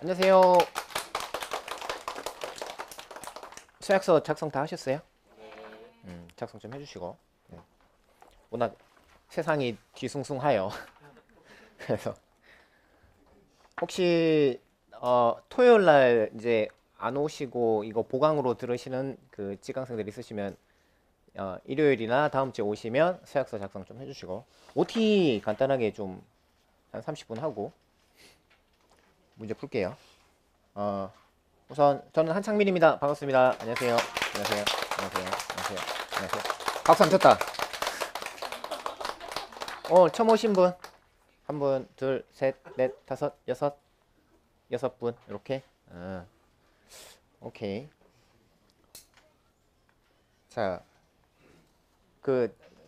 안녕하세요. 서약서 작성 다 하셨어요? 작성 좀 해주시고. 네. 워낙 세상이 뒤숭숭하여. 그래서 혹시 토요일 날 이제 안 오시고 이거 보강으로 들으시는 그 지강생들 있으시면 일요일이나 다음 주에 오시면 서약서 작성 좀 해주시고 OT 간단하게 좀 한 30분 하고 문제 풀게요. 우선 저는 한창민입니다. 반갑습니다. 안녕하세요. 안녕하세요. 안녕하세요. 안녕하세요. 안녕하세요. 박수 안 쳤다. 처음 오신 분, 한 분, 둘, 셋, 넷, 다섯, 여섯 분 이렇게. 오케이. 자,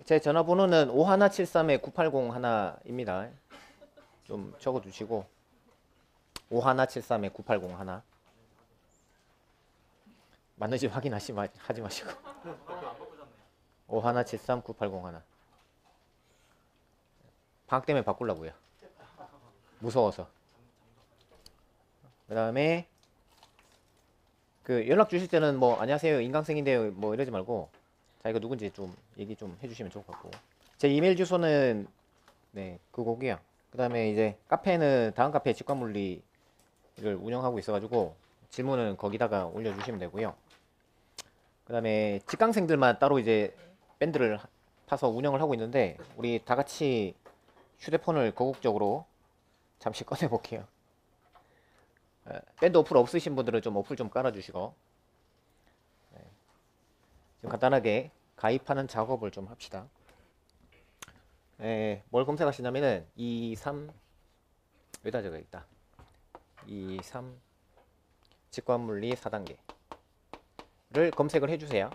제 전화번호는 5173-9801입니다. 좀 적어두시고 5173-9801 맞는지 확인하지 마시고 5173-9801 방학 때문에 바꾸려고요. 무서워서. 그 다음에 그 연락 주실 때는 뭐 안녕하세요 인강생인데요 뭐 이러지 말고 자기가 누군지 좀 얘기 좀 해주시면 좋을 것 같고 제 이메일 주소는 네 그거고요. 그 다음에 이제 카페는 다음 카페 직관물리를 운영하고 있어가지고 질문은 거기다가 올려주시면 되고요. 그 다음에 직강생들만 따로 이제 밴드를 파서 운영을 하고 있는데 우리 다 같이 휴대폰을 거국적으로 잠시 꺼내 볼게요. 밴드 어플 없으신 분들은 좀 어플 좀 깔아주시고 지금 간단하게 가입하는 작업을 좀 합시다. 뭘 검색하시냐면은 2, 3 여기다 적어 있다. 2, 3 직관물리 4단계를 검색을 해주세요.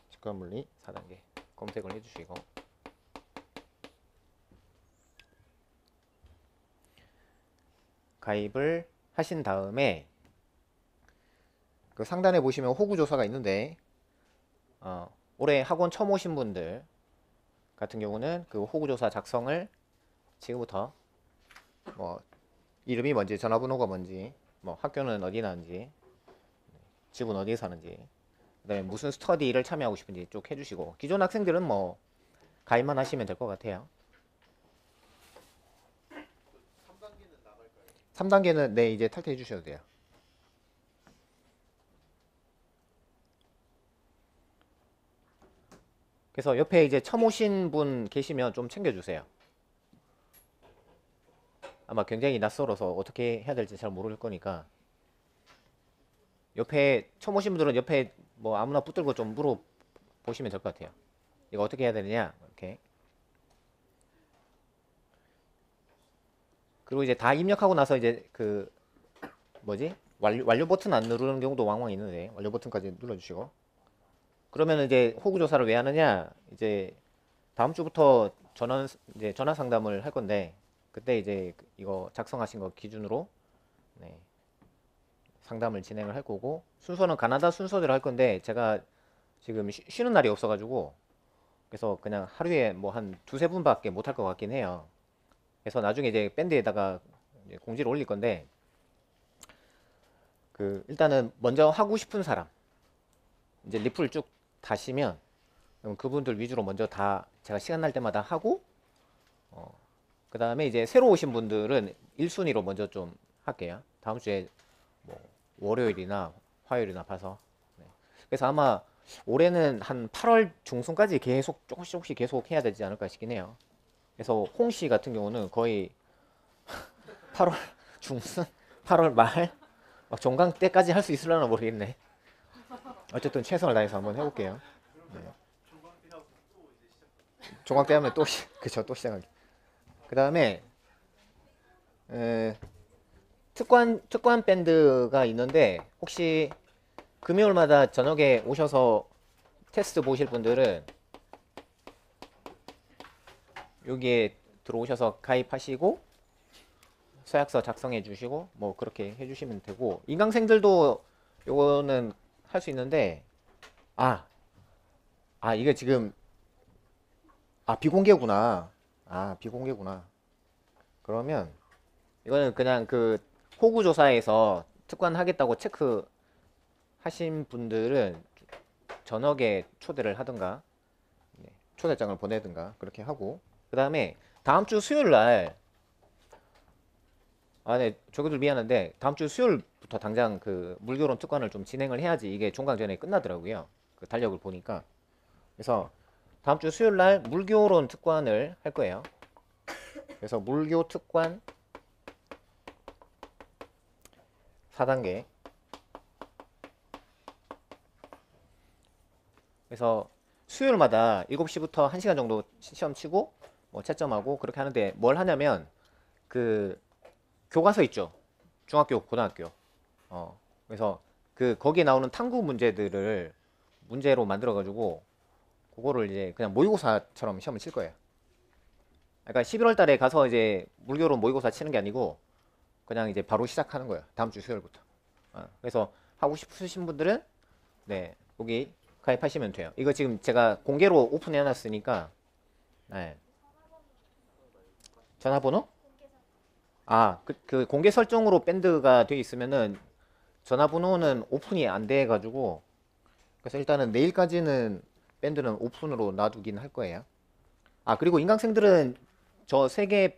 직관물리 4단계 검색을 해주시고 가입을 하신 다음에 그 상단에 보시면 호구조사가 있는데 올해 학원 처음 오신 분들 같은 경우는 그 호구조사 작성을 지금부터 뭐 이름이 뭔지 전화번호가 뭔지 뭐 학교는 어디 나는지 집은 어디에 사는지 그다음에 무슨 스터디를 참여하고 싶은지 쭉 해주시고 기존 학생들은 뭐 가입만 하시면 될 것 같아요. 3단계는 네 이제 탈퇴해 주셔도 돼요. 그래서 옆에 이제 처음 오신 분 계시면 좀 챙겨주세요. 아마 굉장히 낯설어서 어떻게 해야 될지 잘 모를 거니까 옆에 처음 오신 분들은 옆에 뭐 아무나 붙들고 좀 물어보시면 될 것 같아요. 이거 어떻게 해야 되느냐 이렇게. 그리고 이제 다 입력하고 나서 이제 그 뭐지 완료 버튼 안 누르는 경우도 왕왕 있는데 완료 버튼까지 눌러주시고 그러면 이제 호구 조사를 왜 하느냐 이제 다음 주부터 이제 전화 상담을 할 건데 그때 이제 이거 작성하신 거 기준으로 네, 상담을 진행을 할 거고 순서는 가나다 순서대로 할 건데 제가 지금 쉬는 날이 없어가지고 그래서 그냥 하루에 뭐 한 두세 분밖에 못 할 것 같긴 해요. 그래서 나중에 이제 밴드에다가 이제 공지를 올릴 건데 그 일단은 먼저 하고 싶은 사람 이제 리플 쭉 다시면 그럼 그분들 위주로 먼저 다 제가 시간 날 때마다 하고 그 다음에 이제 새로 오신 분들은 1순위로 먼저 좀 할게요. 다음 주에 뭐 월요일이나 화요일이나 봐서 그래서 아마 올해는 한 8월 중순까지 계속 조금씩 계속 해야 되지 않을까 싶긴 해요. 그래서 홍씨 같은 경우는 거의 8월 중순, 8월 말, 막 종강 때까지 할 수 있으려나 모르겠네. 어쨌든 최선을 다해서 한번 해볼게요. 네. 종강 때 하면 그쵸, 또 시작하기. 그 다음에 특관 밴드가 있는데 혹시 금요일마다 저녁에 오셔서 테스트 보실 분들은 여기에 들어오셔서 가입하시고 서약서 작성해 주시고 뭐 그렇게 해주시면 되고 인강생들도 요거는 할 수 있는데 이게 지금 비공개구나. 비공개구나. 그러면 이거는 그냥 그 호구조사에서 특관 하겠다고 체크하신 분들은 저녁에 초대를 하든가 초대장을 보내든가 그렇게 하고, 그 다음에 다음 주 수요일 날, 네, 저기들 미안한데 다음 주 수요일부터 당장 그 물결혼 특관을 좀 진행을 해야지 이게 종강 전에 끝나더라고요. 그 달력을 보니까. 그래서 다음 주 수요일 날 물결혼 특관을 할 거예요. 그래서 물교 특관 4단계. 그래서 수요일마다 7시부터 1시간 정도 시험 치고 뭐 채점하고 그렇게 하는데, 뭘 하냐면 그 교과서 있죠. 중학교, 고등학교. 그래서 그 거기에 나오는 탐구 문제들을 문제로 만들어 가지고 그거를 이제 그냥 모의고사처럼 시험을 칠 거예요. 그러니까 11월 달에 가서 이제 물결혼 모의고사 치는 게 아니고 그냥 이제 바로 시작하는 거예요. 다음 주 수요일부터. 그래서 하고 싶으신 분들은 네, 여기 가입하시면 돼요. 이거 지금 제가 공개로 오픈해 놨으니까. 네. 전화번호? 그 공개 설정으로 밴드가 돼 있으면은 전화번호는 오픈이 안 돼 가지고, 그래서 일단은 내일까지는 밴드는 오픈으로 놔두긴 할 거예요. 그리고 인강생들은 저 3개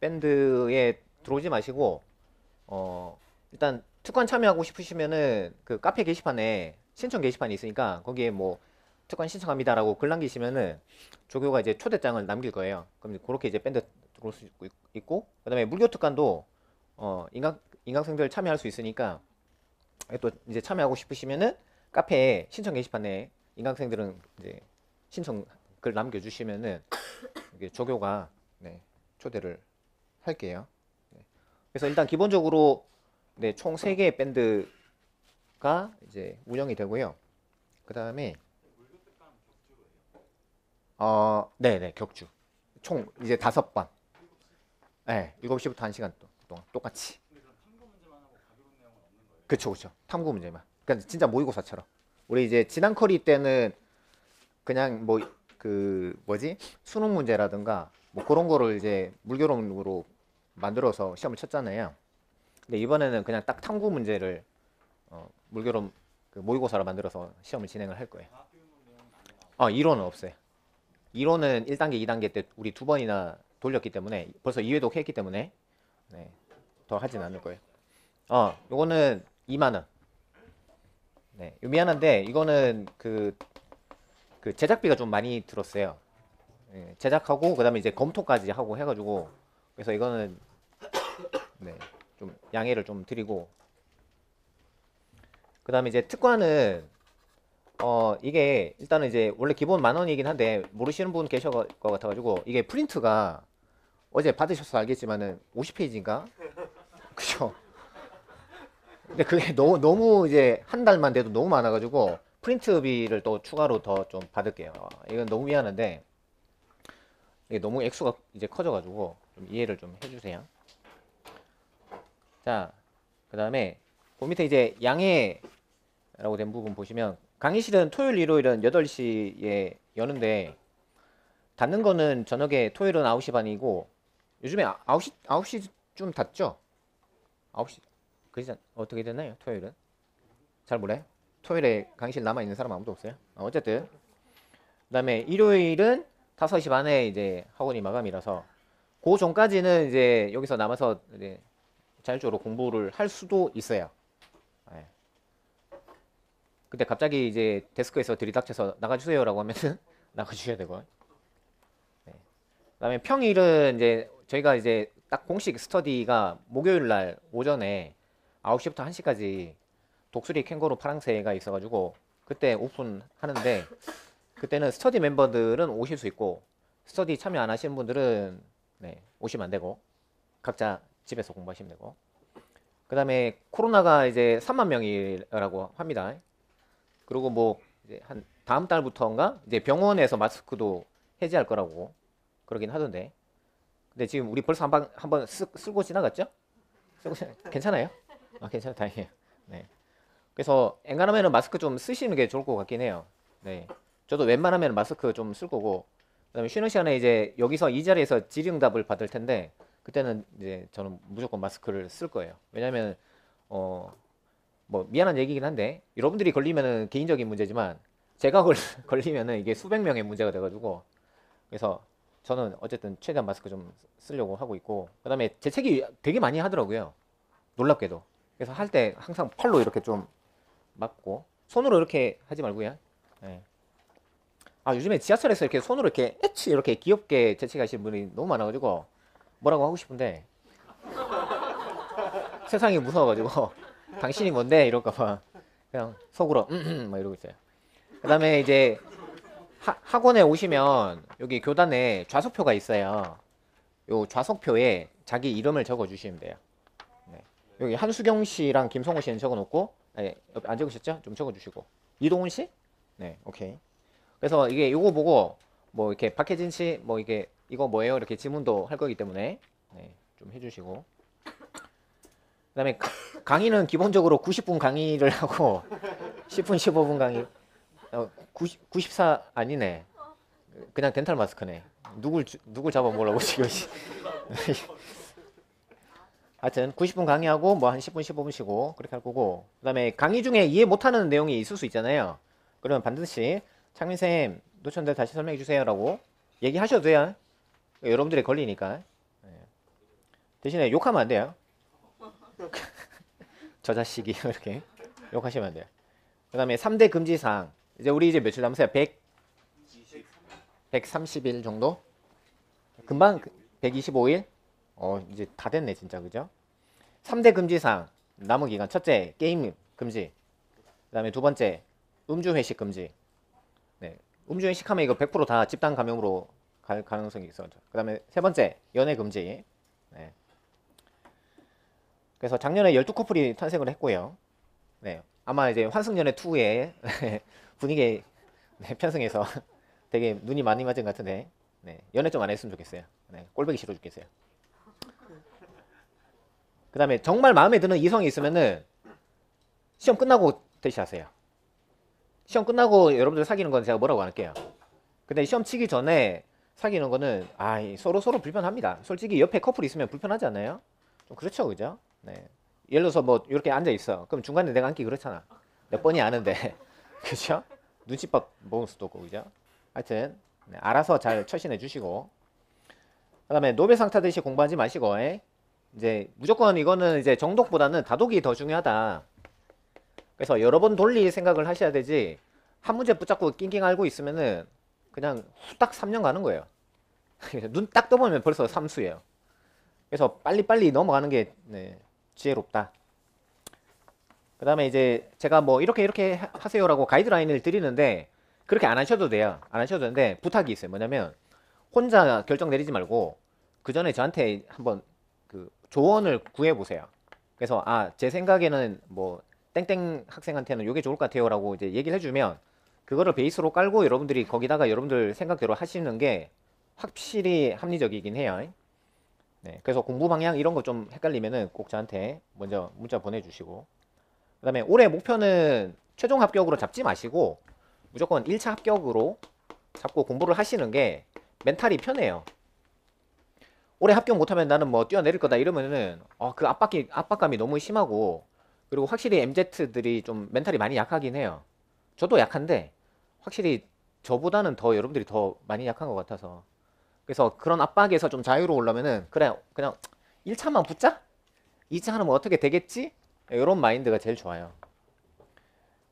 밴드에 들어오지 마시고, 일단 특관 참여하고 싶으시면은 그 카페 게시판에 신청 게시판이 있으니까 거기에 뭐 특관 신청합니다라고 글 남기시면은 조교가 이제 초대장을 남길 거예요. 그럼 그렇게 이제 밴드 들어올 수 있고, 그다음에 물교 특관도 인강생들 참여할 수 있으니까 또 이제 참여하고 싶으시면은 카페에 신청 게시판에 인강생들은 이제 신청 글 남겨주시면은 이게 조교가 네, 초대를 할게요. 네. 그래서 일단 기본적으로 네, 총 3개의 밴드가 이제 운영이 되고요. 그 다음에 네네, 격주. 총 이제 5번. 네, 7시부터 1시간 동안 똑같이. 그쵸, 그쵸. 탐구 문제만. 그러니까 진짜 모의고사처럼. 우리 이제 지난 커리 때는 그냥 뭐 그 뭐지? 수능 문제라든가 뭐 그런 거를 이제 물결론으로 만들어서 시험을 쳤잖아요. 근데 이번에는 그냥 딱 탐구 문제를 물결론 그 모의고사로 만들어서 시험을 진행을 할 거예요. 이론은 없어요. 이론은 1단계, 2단계 때 우리 2번이나 돌렸기 때문에 벌써 2회독 했기 때문에 네, 더 하진 않을 거예요. 요거는 2만 원. 네, 미안한데 이거는 그 제작비가 좀 많이 들었어요. 네, 제작하고 그다음에 이제 검토까지 하고 해가지고, 그래서 이거는 네, 좀 양해를 좀 드리고, 그다음에 이제 특관은 이게 일단은 이제 원래 기본 10,000원이긴 한데 모르시는 분 계실 것 같아가지고, 이게 프린트가 어제 받으셔서 알겠지만은 50페이지인가? 그죠? 근데 그게 너무 이제 한 달만 돼도 너무 많아가지고 프린트비를 또 추가로 더 좀 받을게요. 이건 너무 미안한데 이게 너무 액수가 이제 커져가지고 좀 이해를 좀 해주세요. 자, 그 다음에 그 밑에 이제 양해라고 된 부분 보시면, 강의실은 토요일, 일요일은 8시에 여는데 닫는 거는 저녁에 토요일은 9시 반이고, 요즘에 9시쯤 닫죠? 9시 그지 어떻게 됐나요? 토요일은 잘 몰라요. 토요일에 강의실 남아있는 사람 아무도 없어요. 어쨌든 그 다음에 일요일은 5시 반에 이제 학원이 마감이라서 그 전까지는 이제 여기서 남아서 이제 자율적으로 공부를 할 수도 있어요. 네. 근데 갑자기 이제 데스크에서 들이닥쳐서 나가주세요 라고 하면은 나가주셔야 되고, 네. 그 다음에 평일은 이제 저희가 이제 딱 공식 스터디가 목요일 날 오전에 9시부터 1시까지 독수리 캥거루 파랑새가 있어가지고 그때 오픈하는데, 그때는 스터디 멤버들은 오실 수 있고 스터디 참여 안 하시는 분들은 네, 오시면 안 되고 각자 집에서 공부하시면 되고, 그 다음에 코로나가 이제 3만 명이라고 합니다. 그리고 뭐 이제 한 다음 달부터인가 이제 병원에서 마스크도 해제할 거라고 그러긴 하던데, 근데 지금 우리 벌써 한번 쓰고 지나갔죠? 괜찮아요? 괜찮아, 다행이에요. 네. 그래서 엔간하면은 마스크 좀 쓰시는 게 좋을 것 같긴 해요. 네. 저도 웬만하면 마스크 좀 쓸 거고, 그다음에 쉬는 시간에 이제 여기서 이 자리에서 질의응답을 받을 텐데 그때는 이제 저는 무조건 마스크를 쓸 거예요. 왜냐면 뭐 미안한 얘기긴 한데 여러분들이 걸리면은 개인적인 문제지만 제가 걸리면은 이게 수백 명의 문제가 돼가지고 그래서 저는 어쨌든 최대한 마스크 좀 쓰려고 하고 있고 그다음에 재채기 되게 많이 하더라고요. 놀랍게도. 그래서 할 때 항상 팔로 이렇게 좀 막고 손으로 이렇게 하지 말고요. 네. 아 요즘에 지하철에서 이렇게 손으로 이렇게 에치 이렇게 귀엽게 재채기 하시는 분이 너무 많아가지고 뭐라고 하고 싶은데 세상이 무서워가지고 당신이 뭔데 이럴까봐 그냥 속으로 막 이러고 있어요. 그 다음에 이제 학원에 오시면 여기 교단에 좌석표가 있어요. 요 좌석표에 자기 이름을 적어 주시면 돼요. 네. 여기 한수경 씨랑 김성호 씨는 적어 놓고 네, 옆에 안 적으셨죠? 좀 적어 주시고 이동훈 씨? 네, 오케이. 그래서 이게 요거 보고 뭐 이렇게 박혜진 씨 뭐 이게 이거 뭐예요? 이렇게 질문도 할 거기 때문에 네, 좀 해주시고 그다음에 강의는 기본적으로 90분 강의를 하고 10분 15분 강의 94 아니네. 그냥 덴탈 마스크네. 누굴 잡아먹으려고 지금. 하여튼 90분 강의하고 뭐 한 10분 15분 쉬고 그렇게 할 거고 그다음에 강의 중에 이해 못하는 내용이 있을 수 있잖아요. 그러면 반드시 창민쌤 놓쳤는데 다시 설명해 주세요 라고 얘기하셔도 돼요. 여러분들이 걸리니까. 대신에 욕하면 안 돼요. 저 자식이 이렇게 욕하시면 안 돼요. 그 다음에 3대 금지사항 이제 우리 이제 며칠 남았어요? 130일 정도? 금방 125일? 이제 다 됐네 진짜 그죠? 3대 금지사항 남은 기간 첫째 게임 금지 그 다음에 두 번째 음주 회식 금지 네. 음주 회식하면 이거 100%다 집단 감염으로 갈 가능성이 있어요. 그 다음에 세 번째 연애 금지 네. 그래서 작년에 12커플이 탄생을 했고요. 네. 아마 이제 환승연애 2에 분위기 네, 편승해서 되게 눈이 많이 맞은 것 같은데 네, 연애 좀 안 했으면 좋겠어요. 네, 꼴보기 싫어 죽겠어요. 그 다음에 정말 마음에 드는 이성이 있으면은 시험 끝나고 대시하세요. 시험 끝나고 여러분들 사귀는 건 제가 뭐라고 안 할게요. 근데 시험 치기 전에 사귀는 거는 서로 불편합니다. 솔직히 옆에 커플 있으면 불편하지 않나요? 좀 그렇죠, 그죠? 네. 예를 들어서 뭐 이렇게 앉아 있어. 그럼 중간에 내가 앉기 그렇잖아. 내가 뻔히 아는데, 그죠? 눈치밥 먹을 수도 없고, 그죠? 하여튼 네, 알아서 잘 처신해 주시고, 그다음에 노벨상 타듯이 공부하지 마시고, 이제 무조건 이거는 이제 정독보다는 다독이 더 중요하다. 그래서 여러 번 돌릴 생각을 하셔야 되지. 한 문제 붙잡고 낑낑 앓고 있으면은 그냥 후딱 3년 가는 거예요. 눈 딱 떠보면 벌써 삼수예요. 그래서 빨리빨리 넘어가는 게 네, 지혜롭다. 그 다음에 이제 제가 뭐 이렇게 하세요라고 가이드라인을 드리는데 그렇게 안 하셔도 돼요. 안 하셔도 되는데 부탁이 있어요. 뭐냐면 혼자 결정 내리지 말고 그 전에 저한테 한번 그 조언을 구해보세요. 그래서 제 생각에는 뭐 땡땡 학생한테는 이게 좋을 것 같아요 라고 이제 얘기를 해주면 그거를 베이스로 깔고 여러분들이 거기다가 여러분들 생각대로 하시는 게 확실히 합리적이긴 해요. 네, 그래서 공부 방향 이런 거 좀 헷갈리면은 꼭 저한테 먼저 문자 보내주시고 그 다음에 올해 목표는 최종 합격으로 잡지 마시고 무조건 1차 합격으로 잡고 공부를 하시는 게 멘탈이 편해요. 올해 합격 못하면 나는 뭐 뛰어내릴 거다 이러면은 그 압박감이 너무 심하고 그리고 확실히 MZ들이 좀 멘탈이 많이 약하긴 해요. 저도 약한데 확실히 저보다는 더 여러분들이 더 많이 약한 것 같아서 그래서 그런 압박에서 좀 자유로우려면은 그냥 1차만 붙자? 2차 하면 어떻게 되겠지? 이런 마인드가 제일 좋아요.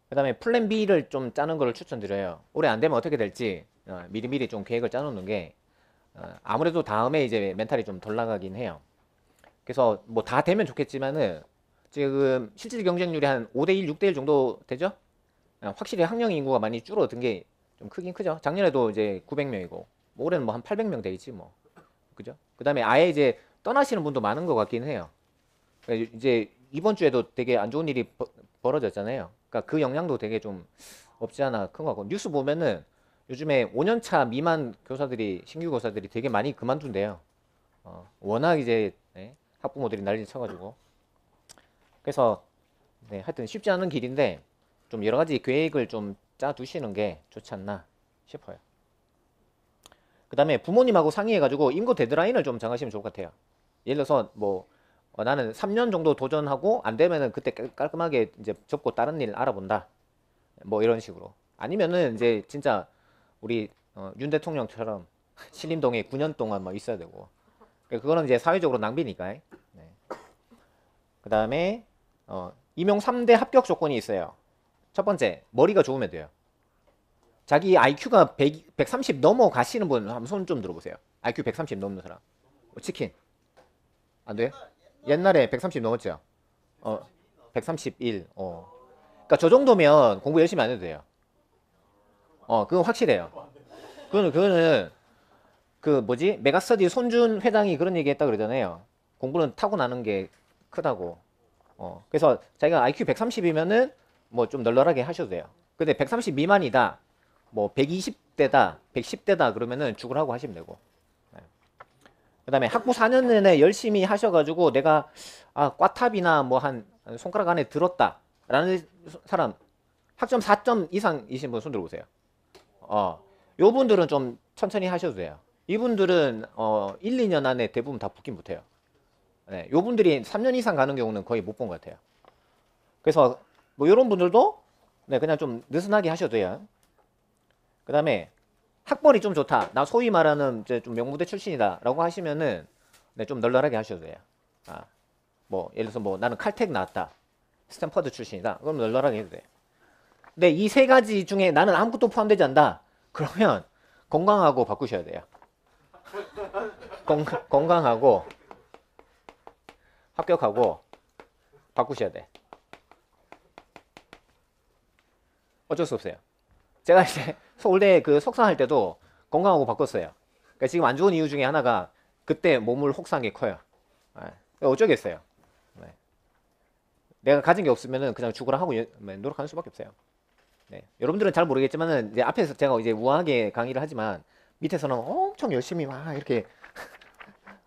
그 다음에 플랜 B를 좀 짜는 걸 추천드려요. 올해 안 되면 어떻게 될지 미리미리 좀 계획을 짜놓는 게 아무래도 다음에 이제 멘탈이 좀 덜 나가긴 해요. 그래서 뭐 다 되면 좋겠지만은 지금 실질 경쟁률이 한 5대1, 6대1 정도 되죠? 확실히 학령 인구가 많이 줄어든 게 좀 크긴 크죠. 작년에도 이제 900명이고 뭐 올해는 뭐 한 800명 되겠지 뭐. 그죠? 그 다음에 아예 이제 떠나시는 분도 많은 것 같긴 해요. 그러니까 이제 이번 주에도 되게 안 좋은 일이 벌어졌잖아요. 그러니까 그 영향도 되게 좀 없지 않아 큰 것 같고 뉴스 보면은 요즘에 5년차 미만 교사들이 신규 교사들이 되게 많이 그만둔대요. 워낙 이제 학부모들이 난리 쳐가지고 그래서 하여튼 쉽지 않은 길인데 좀 여러 가지 계획을 좀 짜두시는 게 좋지 않나 싶어요. 그 다음에 부모님하고 상의해가지고 인고 데드라인을 좀 정하시면 좋을 것 같아요. 예를 들어서 뭐 나는 3년 정도 도전하고 안 되면은 그때 깔끔하게 이제 접고 다른 일 알아본다. 뭐 이런 식으로. 아니면은 이제 진짜 우리 윤 대통령처럼 신림동에 9년 동안 막 있어야 되고. 그거는 이제 사회적으로 낭비니까. 네. 그 다음에 임용 3대 합격 조건이 있어요. 첫 번째, 머리가 좋으면 돼요. 자기 IQ가 130 넘어가시는 분 한번 손 좀 들어보세요. IQ 130 넘는 사람. 치킨. 안 돼요? 옛날에 130 넘었죠? 131. 그러니까 저 정도면 공부 열심히 안 해도 돼요. 그건 확실해요. 그거는 그 뭐지? 메가스터디 손준 회장이 그런 얘기 했다 그러잖아요. 공부는 타고나는 게 크다고. 그래서 자기가 IQ 130이면은 뭐 좀 널널하게 하셔도 돼요. 근데 130 미만이다. 뭐 120대다, 110대다 그러면은 죽으라고 하시면 되고. 그 다음에 학부 4년 내내 열심히 하셔가지고 내가 꽈탑이나 뭐 한 손가락 안에 들었다 라는 사람 학점 4점 이상이신 분 손 들어보세요. 요 분들은 좀 천천히 하셔도 돼요. 이분들은 1, 2년 안에 대부분 다 붙긴 못해요. 네, 요 분들이 3년 이상 가는 경우는 거의 못 본 것 같아요. 그래서 뭐 요런 분들도 네, 그냥 좀 느슨하게 하셔도 돼요. 그 다음에 학벌이 좀 좋다. 나 소위 말하는 이제 좀 명문대 출신이다. 라고 하시면은 네, 좀 널널하게 하셔도 돼요. 뭐 예를 들어서 뭐 나는 칼텍 나왔다. 스탠퍼드 출신이다. 그럼 널널하게 해도 돼. 근데 이 세 가지 중에 나는 아무것도 포함되지 않는다. 그러면 건강하고 바꾸셔야 돼요. 건강하고 합격하고 바꾸셔야 돼. 어쩔 수 없어요. 제가 이제 서울대 그 석사할 때도 건강하고 바꿨어요. 그러니까 지금 안 좋은 이유 중에 하나가 그때 몸을 혹사한 게 커요. 어쩌겠어요. 네. 내가 가진 게 없으면은 그냥 죽으라 하고 노력하는 수밖에 없어요. 네. 여러분들은 잘 모르겠지만은 이제 앞에서 제가 이제 우아하게 강의를 하지만 밑에서는 엄청 열심히 막 이렇게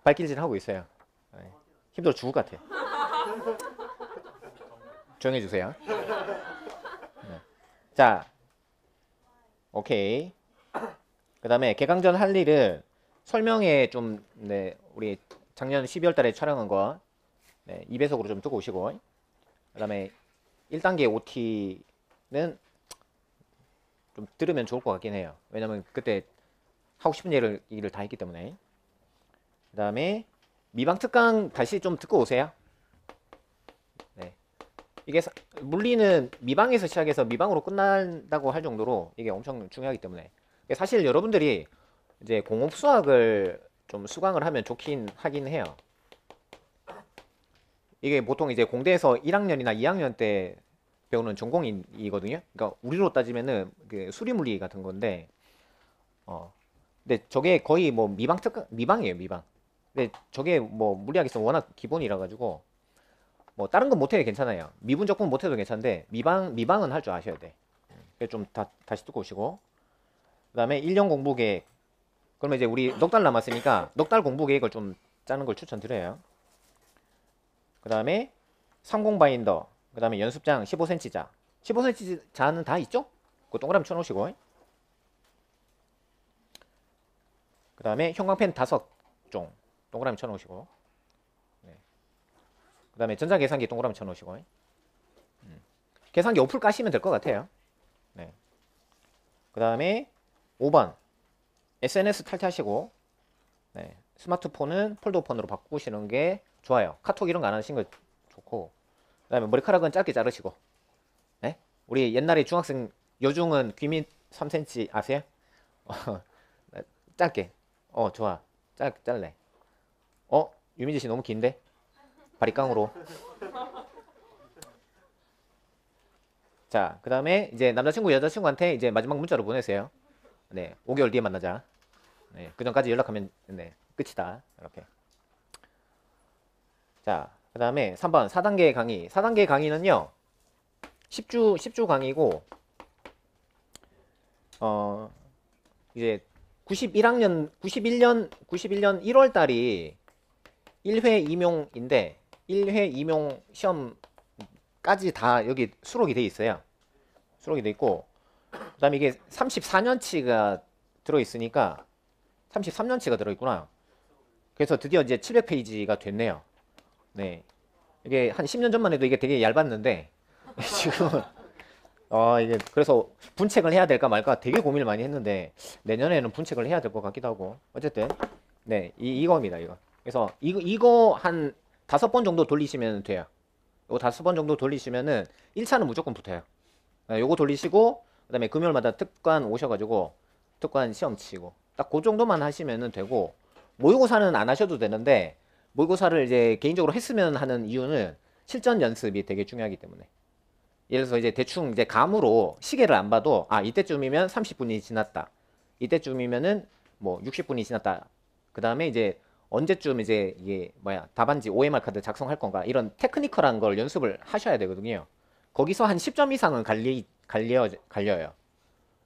발길질 하고 있어요. 네. 힘들어 죽을 것 같아. 조용해 주세요. 네. 자, 오케이. 그 다음에 개강전 할 일을 설명에 좀, 네, 우리 작년 12월 달에 촬영한 거, 네, 2배속으로 좀 듣고 오시고, 그 다음에 1단계 OT는 좀 들으면 좋을 것 같긴 해요. 왜냐면 그때 하고 싶은 일을 다 했기 때문에. 그 다음에 미방 특강 다시 좀 듣고 오세요. 네. 이게 물리는 미방에서 시작해서 미방으로 끝난다고 할 정도로 이게 엄청 중요하기 때문에. 사실 여러분들이 이제 공업 수학을 좀 수강을 하면 좋긴 하긴 해요. 이게 보통 이제 공대에서 1학년이나 2학년 때 배우는 전공이거든요. 그러니까 우리로 따지면은 그 수리물리 같은 건데, 근데 저게 거의 뭐 미방 특강, 미방이에요, 미방. 근데 저게 뭐 물리학에서 워낙 기본이라 가지고 뭐 다른 건 못해도 괜찮아요. 미분 적분 못해도 괜찮은데 미방은 할 줄 아셔야 돼. 그래서 좀 다시 듣고 오시고. 그다음에 1년 공부 계획. 그러면 이제 우리 넉 달 남았으니까 넉 달 공부 계획을 좀 짜는 걸 추천드려요. 그다음에 30 바인더. 그다음에 연습장 15cm 자. 15cm 자는 다 있죠? 그 동그라미 쳐놓으시고. 그다음에 형광펜 5종 동그라미 쳐놓으시고. 네. 그다음에 전자계산기 동그라미 쳐놓으시고. 계산기 어플 까시면 될 것 같아요. 네. 그다음에 5번 SNS 탈퇴하시고, 네, 스마트폰은 폴더폰으로 바꾸시는 게 좋아요. 카톡 이런 거 안 하시는 거 좋고, 그 다음에 머리카락은 짧게 자르시고. 네? 우리 옛날에 중학생 요중은 귀밑 3cm 아세요? 짧게. 좋아. 잘래. 유민지 씨 너무 긴데? 바리깡으로. 자, 그 다음에 이제 남자친구 여자친구한테 이제 마지막 문자로 보내세요. 네, 5개월 뒤에 만나자. 네, 그 전까지 연락하면 네, 끝이다. 이렇게. 자, 그 다음에 3번 4단계 강의. 4단계 강의는요, 10주 강의고, 이제 91년 1월 달이 1회 임용인데, 1회 임용 시험까지 다 여기 수록이 돼 있어요. 수록이 돼 있고, 그 다음에 이게 34년치가 들어있으니까 33년치가 들어있구나. 그래서 드디어 이제 700페이지가 됐네요. 네. 이게 한 10년 전만 해도 이게 되게 얇았는데 지금은 이게 그래서 분책을 해야 될까 말까 되게 고민을 많이 했는데 내년에는 분책을 해야 될 것 같기도 하고 어쨌든 네 이거입니다 이거. 그래서 이거 한 5번 정도 돌리시면 돼요. 이거 5번 정도 돌리시면은 1차는 무조건 붙어요. 요거 돌리시고 그다음에 금요일마다 특관 오셔가지고 특관 시험 치고 딱 그 정도만 하시면은 되고 모의고사는 안 하셔도 되는데 모의고사를 이제 개인적으로 했으면 하는 이유는 실전 연습이 되게 중요하기 때문에. 예를 들어서 이제 대충 이제 감으로 시계를 안 봐도 아 이때쯤이면 30분이 지났다. 이때쯤이면은 뭐 60분이 지났다. 그 다음에 이제 언제쯤 이제 이게 뭐야 답안지 OMR 카드 작성할 건가 이런 테크니컬한 걸 연습을 하셔야 되거든요. 거기서 한 10점 이상은 갈려요.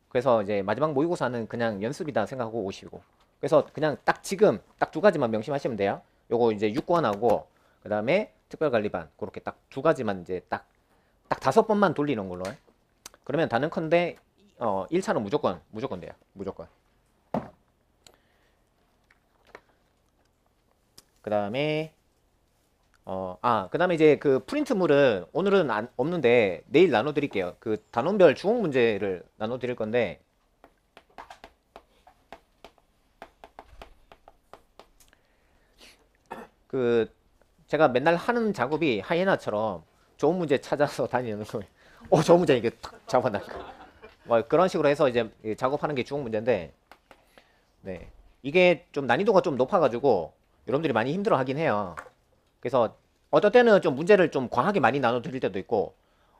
그래서 이제 마지막 모의고사는 그냥 연습이다 생각하고 오시고. 그래서 그냥 딱 지금 딱 2가지만 명심하시면 돼요. 요거 이제 6권하고 그 다음에 특별관리반 그렇게 딱 2가지만 이제 딱 5번만 돌리는 걸로. 그러면 단언컨대 1차는 무조건 돼요. 무조건. 그 다음에 그 다음에 이제 그 프린트물은 오늘은 없는데 내일 나눠드릴게요. 그 단원별 주옥 문제를 나눠드릴 건데 그 제가 맨날 하는 작업이 하이에나처럼 좋은 문제 찾아서 다니는 거예요. 좋은 문제 이게 탁 잡아놔니까. 뭐 그런 식으로 해서 이제 작업하는 게 주옥 문제인데, 네 이게 좀 난이도가 좀 높아가지고 여러분들이 많이 힘들어 하긴 해요. 그래서 어떤 때는 좀 문제를 좀 과하게 많이 나눠드릴 때도 있고,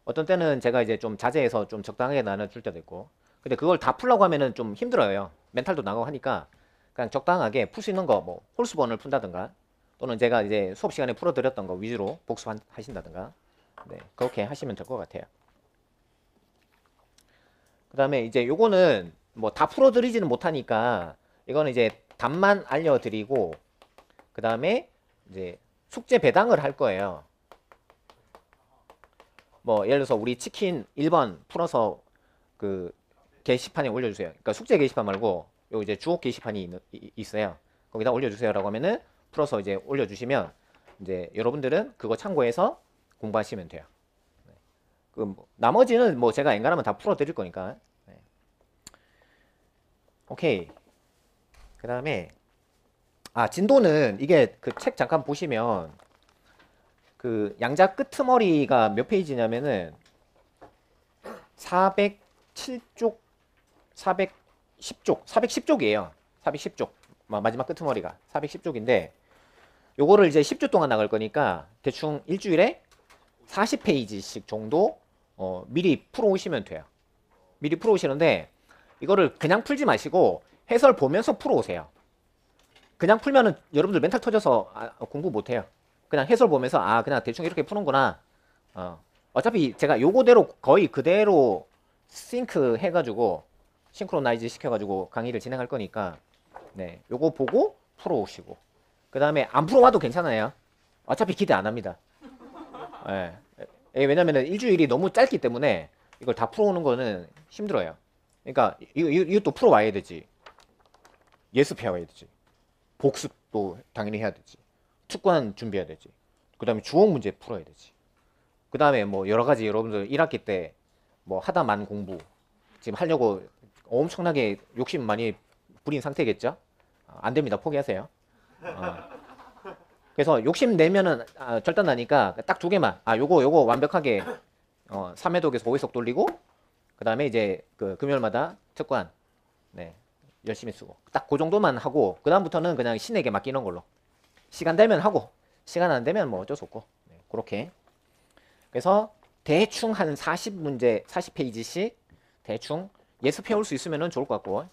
어떤 때는 제가 이제 좀 자제해서 좀 적당하게 나눠줄 때도 있고. 근데 그걸 다 풀라고 하면은 좀 힘들어요. 멘탈도 나가고 하니까 그냥 적당하게 풀 수 있는 거, 뭐 홀수본을 푼다든가, 또는 제가 이제 수업 시간에 풀어드렸던 거 위주로 복습하신다든가, 네 그렇게 하시면 될 것 같아요. 그 다음에 이제 요거는 뭐 다 풀어드리지는 못하니까 이거는 이제 답만 알려드리고, 그 다음에 이제 숙제 배당을 할 거예요. 뭐 예를 들어서 우리 치킨 1번 풀어서 그 게시판에 올려주세요. 그러니까 숙제 게시판 말고 요 이제 주옥 게시판이 있어요. 거기다 올려주세요라고 하면은 풀어서 이제 올려주시면 이제 여러분들은 그거 참고해서 공부하시면 돼요. 뭐 나머지는 뭐 제가 엔간하면 다 풀어드릴 거니까. 네. 오케이. 그 다음에 진도는 이게 그 책 잠깐 보시면 그 양자 끄트머리가 몇 페이지냐면은 407쪽, 410쪽, 410쪽이에요. 410쪽. 마지막 끄트머리가 410쪽인데 요거를 이제 10주 동안 나갈 거니까 대충 일주일에 40페이지씩 정도 미리 풀어오시면 돼요. 미리 풀어오시는데 이거를 그냥 풀지 마시고 해설 보면서 풀어오세요. 그냥 풀면은 여러분들 멘탈 터져서 공부 못해요. 그냥 해설 보면서 그냥 대충 이렇게 푸는구나. 어차피 제가 요거대로 거의 그대로 싱크 해가지고 싱크로나이즈 시켜가지고 강의를 진행할 거니까 네 요거 보고 풀어오시고, 그 다음에 안 풀어와도 괜찮아요. 어차피 기대 안 합니다. 네. 왜냐면은 일주일이 너무 짧기 때문에 이걸 다 풀어오는 거는 힘들어요. 그러니까 이것도 풀어와야 되지. 예습해야 되지. 복습도 당연히 해야 되지. 특관 준비해야 되지. 그 다음에 주옥 문제 풀어야 되지. 그 다음에 뭐 여러가지 여러분들 1학기 때 뭐 하다만 공부 지금 하려고 엄청나게 욕심 많이 부린 상태겠죠? 안 됩니다. 포기하세요. 그래서 욕심 내면은 절단 나니까 딱 2개만 요거 완벽하게 3회독에서 5회속 돌리고, 그 다음에 이제 그 금요일마다 특관 네 열심히 쓰고 딱 그 정도만 하고, 그 다음부터는 그냥 신에게 맡기는 걸로. 시간 되면 하고 시간 안 되면 뭐 어쩔 수 없고. 네, 그렇게. 그래서 대충 한 40문제 40페이지씩 대충 예습해 올 수 있으면 좋을 것 같고,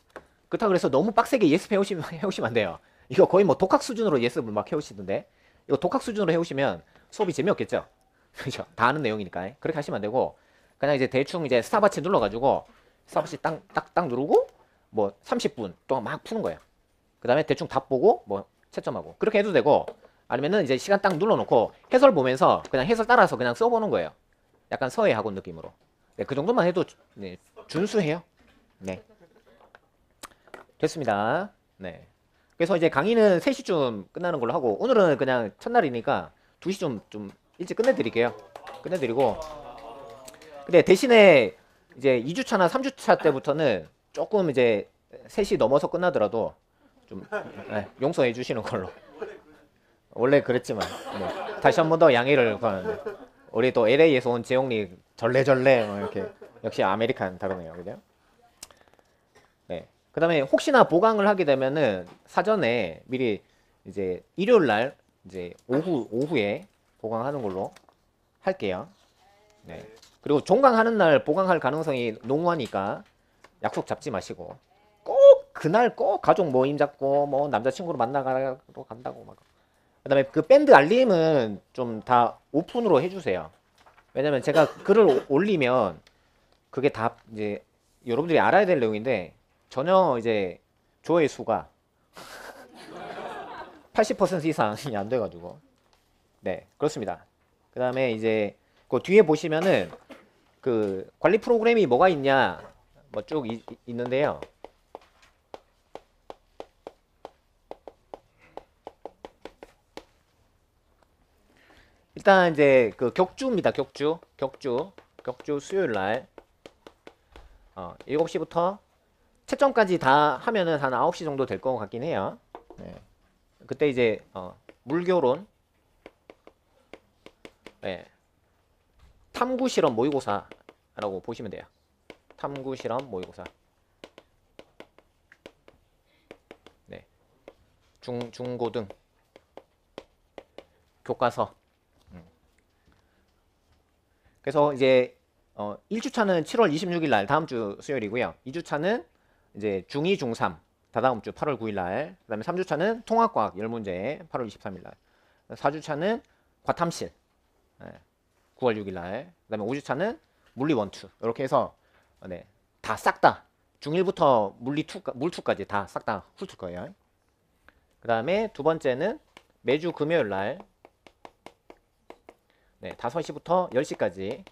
그렇다고 그래서 너무 빡세게 예습해 오시면 안 돼요. 이거 거의 뭐 독학 수준으로 예습을 막 해오시던데, 이거 독학 수준으로 해오시면 수업이 재미없겠죠. 그죠? 다 아는 내용이니까 그렇게 하시면 안 되고, 그냥 이제 대충 이제 스탑워치 눌러가지고 스탑워치 딱 누르고 뭐 30분 동안 막 푸는 거예요. 그 다음에 대충 답 보고 뭐 채점하고 그렇게 해도 되고, 아니면은 이제 시간 딱 눌러놓고 해설 보면서 그냥 해설 따라서 그냥 써보는 거예요. 약간 서예 학원 느낌으로. 네, 그 정도만 해도 네, 준수해요. 네, 됐습니다. 네, 그래서 이제 강의는 3시쯤 끝나는 걸로 하고 오늘은 그냥 첫날이니까 2시쯤 좀 일찍 끝내드릴게요. 끝내드리고 근데 대신에 이제 2주차나 3주차 때부터는 조금 이제 3시 넘어서 끝나더라도 좀 용서해 주시는 걸로. 원래 그랬지만 다시 한 번 더 양해를 구하는데 우리 또 LA에서 온 재용리 절레절레 이렇게 역시 아메리칸 다르네요. 그죠? 네. 그 다음에 혹시나 보강을 하게 되면은 사전에 미리 이제 일요일 날 이제 오후에 보강하는 걸로 할게요. 네. 그리고 종강하는 날 보강할 가능성이 농후하니까 약속 잡지 마시고 꼭 그날 꼭 가족 모임 잡고 뭐 남자친구를 만나러 간다고 막. 그다음에 그 밴드 알림은 좀 다 오픈으로 해주세요. 왜냐면 제가 글을 올리면 그게 다 이제 여러분들이 알아야 될 내용인데 전혀 이제 조회수가 80% 이상이 안 돼가지고 네 그렇습니다. 그 다음에 이제 그 뒤에 보시면은 그 관리 프로그램이 뭐가 있냐 뭐 쭉 있는데요. 일단 이제 그 격주입니다. 격주 수요일 날 7시부터 채점까지 다 하면은 한 9시 정도 될 것 같긴 해요. 네. 그때 이제 물교론 네. 탐구 실험 모의고사라고 보시면 돼요. 탐구 실험 모의고사. 네. 중고등 교과서. 그래서 이제 1주차는 7월 26일 날 다음 주 수요일이고요. 2주차는 이제 중2, 중3 다다음 주 8월 9일 날. 그다음에 3주차는 통합과학 10문제 8월 23일 날. 4주차는 과탐실 9월 6일 날. 그다음에 5주차는 물리 1, 2 이렇게 해서 네, 다 싹 다 중1부터 물 2까지 다 싹 다 훑을 거예요. 그다음에 두 번째는 매주 금요일 날 네, 5시부터 10시까지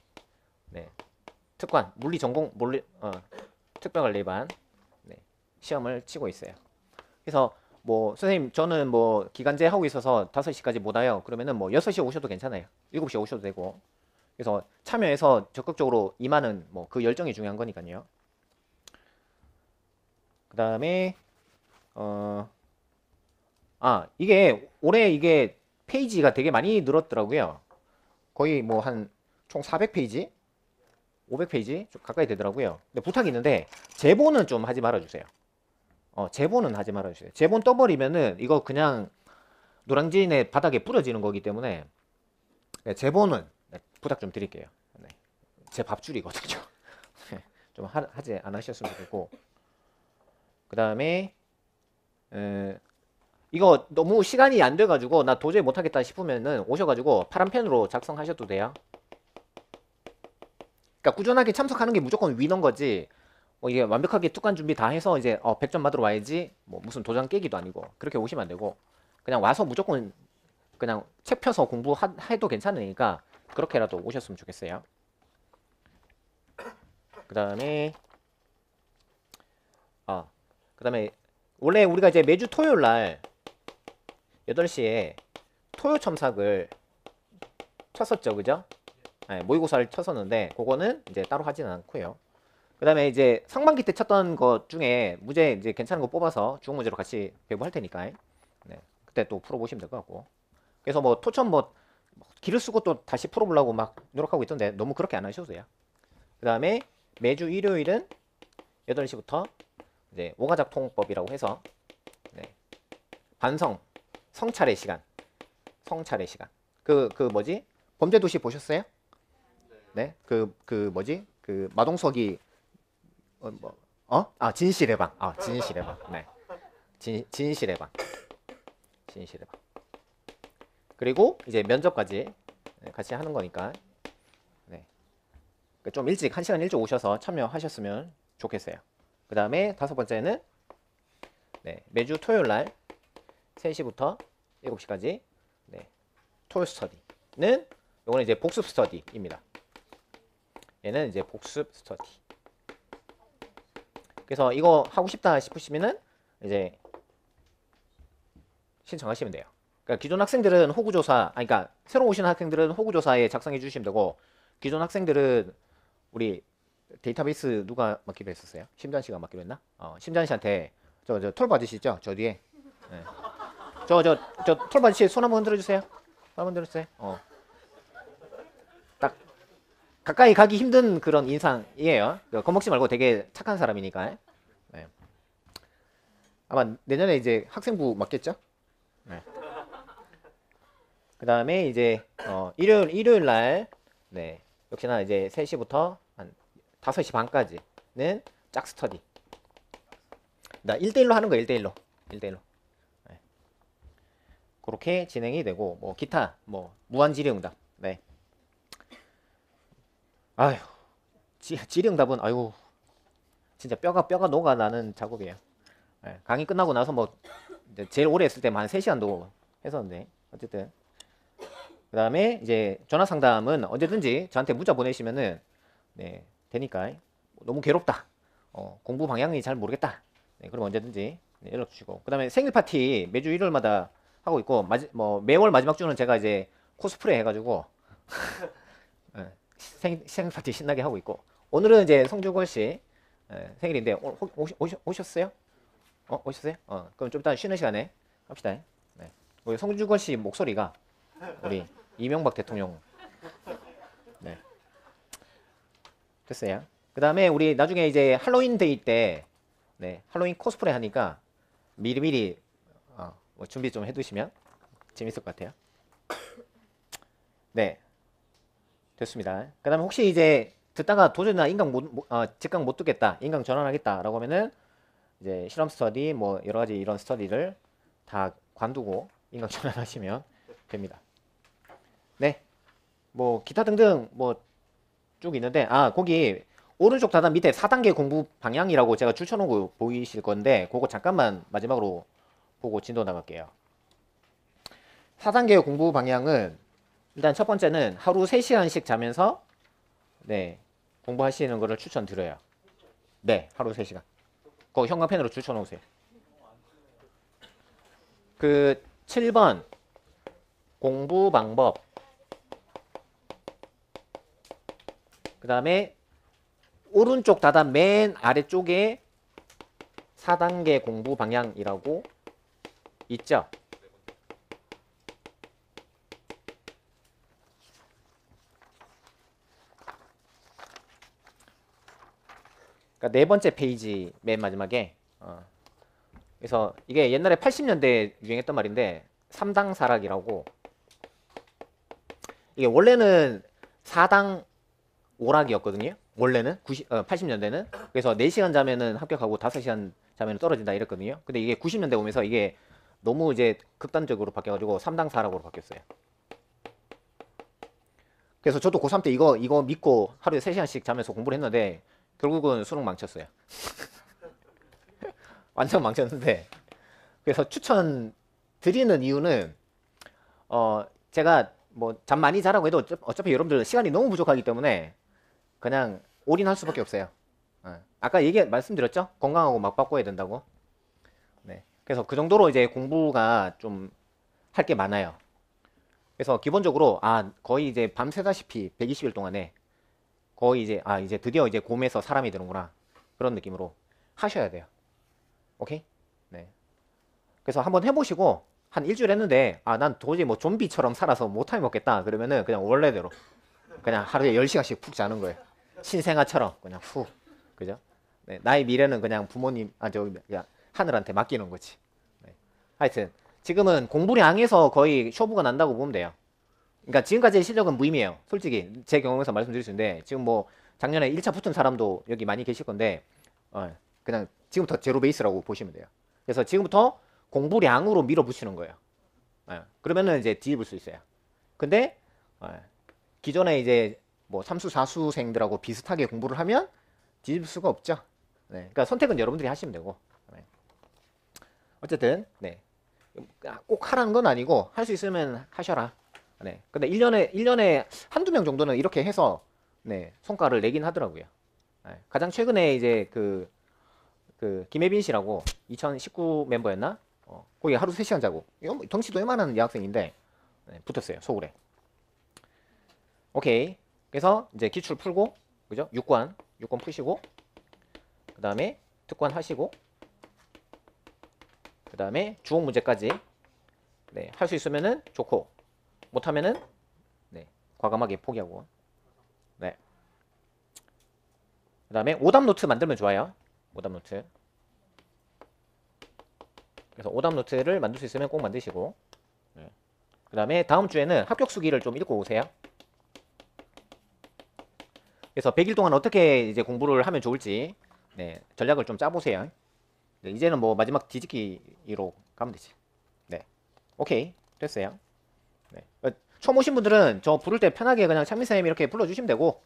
네, 특관 물리 전공 특별관리반 네, 시험을 치고 있어요. 그래서 뭐 선생님 저는 뭐 기간제 하고 있어서 5시까지 못 와요. 그러면은 뭐 6시에 오셔도 괜찮아요. 7시에 오셔도 되고. 그래서 참여해서 적극적으로 임하는 뭐 그 열정이 중요한 거니까요. 그 다음에 이게 올해 이게 페이지가 되게 많이 늘었더라고요. 거의 뭐 한 총 400페이지? 500페이지? 좀 가까이 되더라고요. 근데 부탁이 있는데 제본은 좀 하지 말아주세요. 제본은 하지 말아주세요. 제본 떠버리면은 이거 그냥 노량진의 바닥에 뿌려지는 거기 때문에 네, 제본은 네, 부탁 좀 드릴게요. 네. 제 밥줄이거든요. 좀 하지 안 하셨으면 좋겠고 그 다음에 이거 너무 시간이 안 돼가지고 나 도저히 못하겠다 싶으면은 오셔가지고 파란 펜으로 작성하셔도 돼요. 그러니까 꾸준하게 참석하는 게 무조건 위너인 거지. 뭐 이게 완벽하게 뚜깐 준비 다 해서 이제 100점 받으러 와야지 뭐 무슨 도장 깨기도 아니고 그렇게 오시면 안 되고 그냥 와서 무조건 그냥 책 펴서 공부해도 괜찮으니까 그렇게라도 오셨으면 좋겠어요. 그 다음에 원래 우리가 이제 매주 토요일 날 8시에 토요 첨삭을 쳤었죠, 그죠? 네, 모의고사를 쳤었는데 그거는 이제 따로 하지는 않고요. 그 다음에 이제 상반기 때 쳤던 것 중에 문제 이제 괜찮은 거 뽑아서 중국 문제로 같이 배부할 테니까 네, 그때 또 풀어보시면 될 것 같고. 그래서 뭐 토천 뭐 기를 쓰고 또 다시 풀어보려고 막 노력하고 있던데 너무 그렇게 안 하셔도 돼요. 그 다음에 매주 일요일은 8시부터 이제 오가작 통법이라고 해서 네, 성찰의 시간. 그 뭐지? 범죄도시 보셨어요? 네. 그 뭐지? 그 마동석이 진실의 방. 진실의 방. 네. 진실의 방. 그리고 이제 면접까지 같이 하는 거니까 네. 좀 일찍 1시간 일찍 오셔서 참여하셨으면 좋겠어요. 그 다음에 5번째는 네, 매주 토요일 날 3시부터 7시까지 네, 토요 스터디는 요거는 이제 복습 스터디입니다. 얘는 이제 복습 스터디. 그래서 이거 하고 싶다 싶으시면은 이제 신청하시면 돼요. 그러니까 기존 학생들은 호구조사, 그러니까 새로 오신 학생들은 호구조사에 작성해 주시면 되고, 기존 학생들은 우리 데이터베이스 누가 맡기로 했었어요? 심전 씨가 맡기로 했나? 심전 씨한테 저 톨 받으시죠? 저 뒤에. 네. 톨 받으시 손 한번 흔들어 주세요. 손 한번 흔들어 주세요. 딱 가까이 가기 힘든 그런 인상이에요. 겁먹지 말고 되게 착한 사람이니까. 네. 아마 내년에 이제 학생부 맡겠죠? 네. 그 다음에 이제 일요일 날 네, 역시나 이제 3시부터 한 5시 반까지는 짝 스터디. 나 1대1로 하는 거예요. 1대1로. 네. 그렇게 진행이 되고 뭐 기타 뭐 무한 질의응답. 네. 아휴 질의응답은 아유 진짜 뼈가 녹아 나는 작업이에요. 네. 강의 끝나고 나서 뭐 제일 오래 했을 때만 한 3시간도 했었는데 어쨌든 그 다음에 이제 전화 상담은 언제든지 저한테 문자 보내시면은 네 되니까 너무 괴롭다 공부 방향이 잘 모르겠다 네, 그럼 언제든지 네, 연락 주시고 그 다음에 생일 파티 매주 일요일마다 하고 있고 매월 마지막 주는 제가 이제 코스프레 해가지고 생일 파티 신나게 하고 있고 오늘은 이제 성주걸 씨 생일인데 오셨어요? 오셨어요? 그럼 좀 이따 쉬는 시간에 합시다. 네. 우리 성주걸 씨 목소리가 우리 이명박 대통령 네. 됐어요. 그 다음에 우리 나중에 이제 할로윈 데이 때 네, 할로윈 코스프레 하니까 미리미리 뭐 준비 좀 해두시면 재밌을 것 같아요. 네, 됐습니다. 그 다음에 혹시 이제 듣다가 도저히 나 직강 못 듣겠다, 인강 전환하겠다 라고 하면은 이제 실험 스터디 뭐 여러 가지 이런 스터디를 다 관두고 인강 전환하시면 됩니다. 네, 뭐 기타 등등 뭐 쭉 있는데 거기 오른쪽 하단 밑에 4단계 공부 방향이라고 제가 줄쳐놓은 거 보이실 건데 그거 잠깐만 마지막으로 보고 진도 나갈게요. 4단계 공부 방향은 일단 첫 번째는 하루 3시간씩 자면서 네 공부하시는 거를 추천드려요. 네, 하루 3시간. 그거 형광펜으로 줄쳐놓으세요. 그 7번 공부 방법 그 다음에 오른쪽 다단 맨 아래쪽에 4단계 공부 방향이라고 있죠. 그러니까 네 번째 페이지 맨 마지막에 그래서 이게 옛날에 80년대에 유행했던 말인데 3당 사락이라고 이게 원래는 4당 오락이었거든요. 원래는 80년대는 그래서 4시간 자면은 합격하고 5시간 자면 떨어진다 이랬거든요. 근데 이게 90년대 오면서 이게 너무 이제 극단적으로 바뀌어가지고 3당 사락으로 바뀌었어요. 그래서 저도 고3 때 이거 믿고 하루에 3시간씩 자면서 공부를 했는데 결국은 수능 망쳤어요. 완전 망쳤는데 그래서 추천 드리는 이유는 제가 뭐 잠 많이 자라고 해도 어차피 여러분들 시간이 너무 부족하기 때문에 그냥 올인할 수밖에 없어요. 아까 말씀드렸죠? 건강하고 막 바꿔야 된다고. 네. 그래서 그 정도로 이제 공부가 좀 할 게 많아요. 그래서 기본적으로 거의 이제 밤새다시피 120일 동안에 거의 이제 드디어 이제 곰에서 사람이 되는구나 그런 느낌으로 하셔야 돼요. 오케이? 네. 그래서 한번 해보시고 한 일주일 했는데 난 도저히 뭐 좀비처럼 살아서 못하게 먹겠다 그러면은 그냥 원래대로 그냥 하루에 10시간씩 푹 자는 거예요. 신생아처럼 그냥 푹 그죠? 네, 나의 미래는 그냥 부모님 하늘한테 맡기는 거지. 네. 하여튼 지금은 공부량에서 거의 쇼부가 난다고 보면 돼요. 그러니까 지금까지의 실력은 무의미해요. 솔직히 제 경험에서 말씀드릴 수 있는데 지금 뭐 작년에 1차 붙은 사람도 여기 많이 계실 건데 그냥 지금부터 제로 베이스라고 보시면 돼요. 그래서 지금부터 공부량으로 밀어붙이는 거예요. 그러면은 이제 뒤집을 수 있어요. 근데 기존에 이제 뭐 3수 4수생들하고 비슷하게 공부를 하면 뒤집을 수가 없죠. 네. 그러니까 선택은 여러분들이 하시면 되고. 네. 어쨌든 네. 꼭 하라는 건 아니고 할 수 있으면 하셔라. 네. 근데 1년에 한두 명 정도는 이렇게 해서 네, 성과를 내긴 하더라고요. 네. 가장 최근에 이제 그 김혜빈 씨라고 2019 멤버였나? 거기 하루 3시간 자고. 덩치도 요만한 여학생인데 네, 붙었어요. 서울에. 오케이. 그래서 이제 기출 풀고 그죠? 6관 푸시고 그 다음에 특관 하시고 그 다음에 주옥 문제까지 네, 할 수 있으면은 좋고 못하면은 네, 과감하게 포기하고 네. 그 다음에 오답 노트 만들면 좋아요. 오답 노트. 그래서 오답 노트를 만들 수 있으면 꼭 만드시고 네. 그 다음에 다음 주에는 합격 수기를 좀 읽고 오세요. 그래서 100일 동안 어떻게 이제 공부를 하면 좋을지 네, 전략을 좀 짜보세요. 네, 이제는 뭐 마지막 뒤집기로 가면 되지. 네, 오케이 됐어요. 네. 처음 오신 분들은 저 부를 때 편하게 그냥 창민 쌤 이렇게 불러주시면 되고,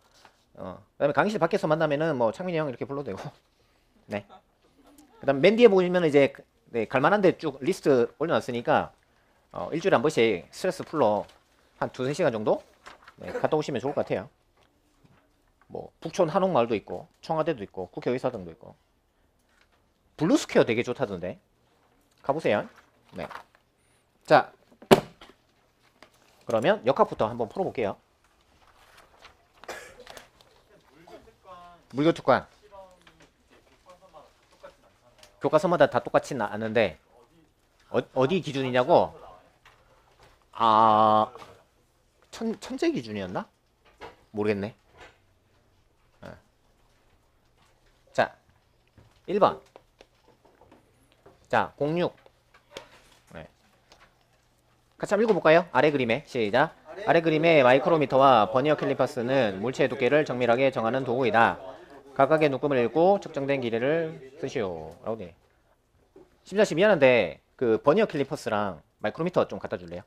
그다음에 강의실 밖에서 만나면은 뭐 창민이 형 이렇게 불러도 되고, 네. 그다음 맨 뒤에 보시면 이제 네, 갈만한데 쭉 리스트 올려놨으니까 일주일에 한 번씩 스트레스 풀러 한 2-3시간 정도 네, 갔다 오시면 좋을 것 같아요. 뭐 북촌 한옥마을도 있고 청와대도 있고 국회의사당도 있고 블루스퀘어 되게 좋다던데 가보세요. 네. 자 그러면 역학부터 한번 풀어볼게요. 물교특관 교과서마다 다 똑같지는 않은데 어디 기준이냐고? 아 천재 기준이었나? 모르겠네. 자 1번 자 06 네. 같이 한번 읽어볼까요? 아래 그림에 시작. 아래 그림의 마이크로미터와 버니어 캘리퍼스는 물체의 두께를 정밀하게 정하는 도구이다. 각각의 눈금을 읽고 측정된 길이를 쓰시오. 라고 돼. 심자씨 미안한데 그 버니어 캘리퍼스랑 마이크로미터 좀 갖다 줄래요?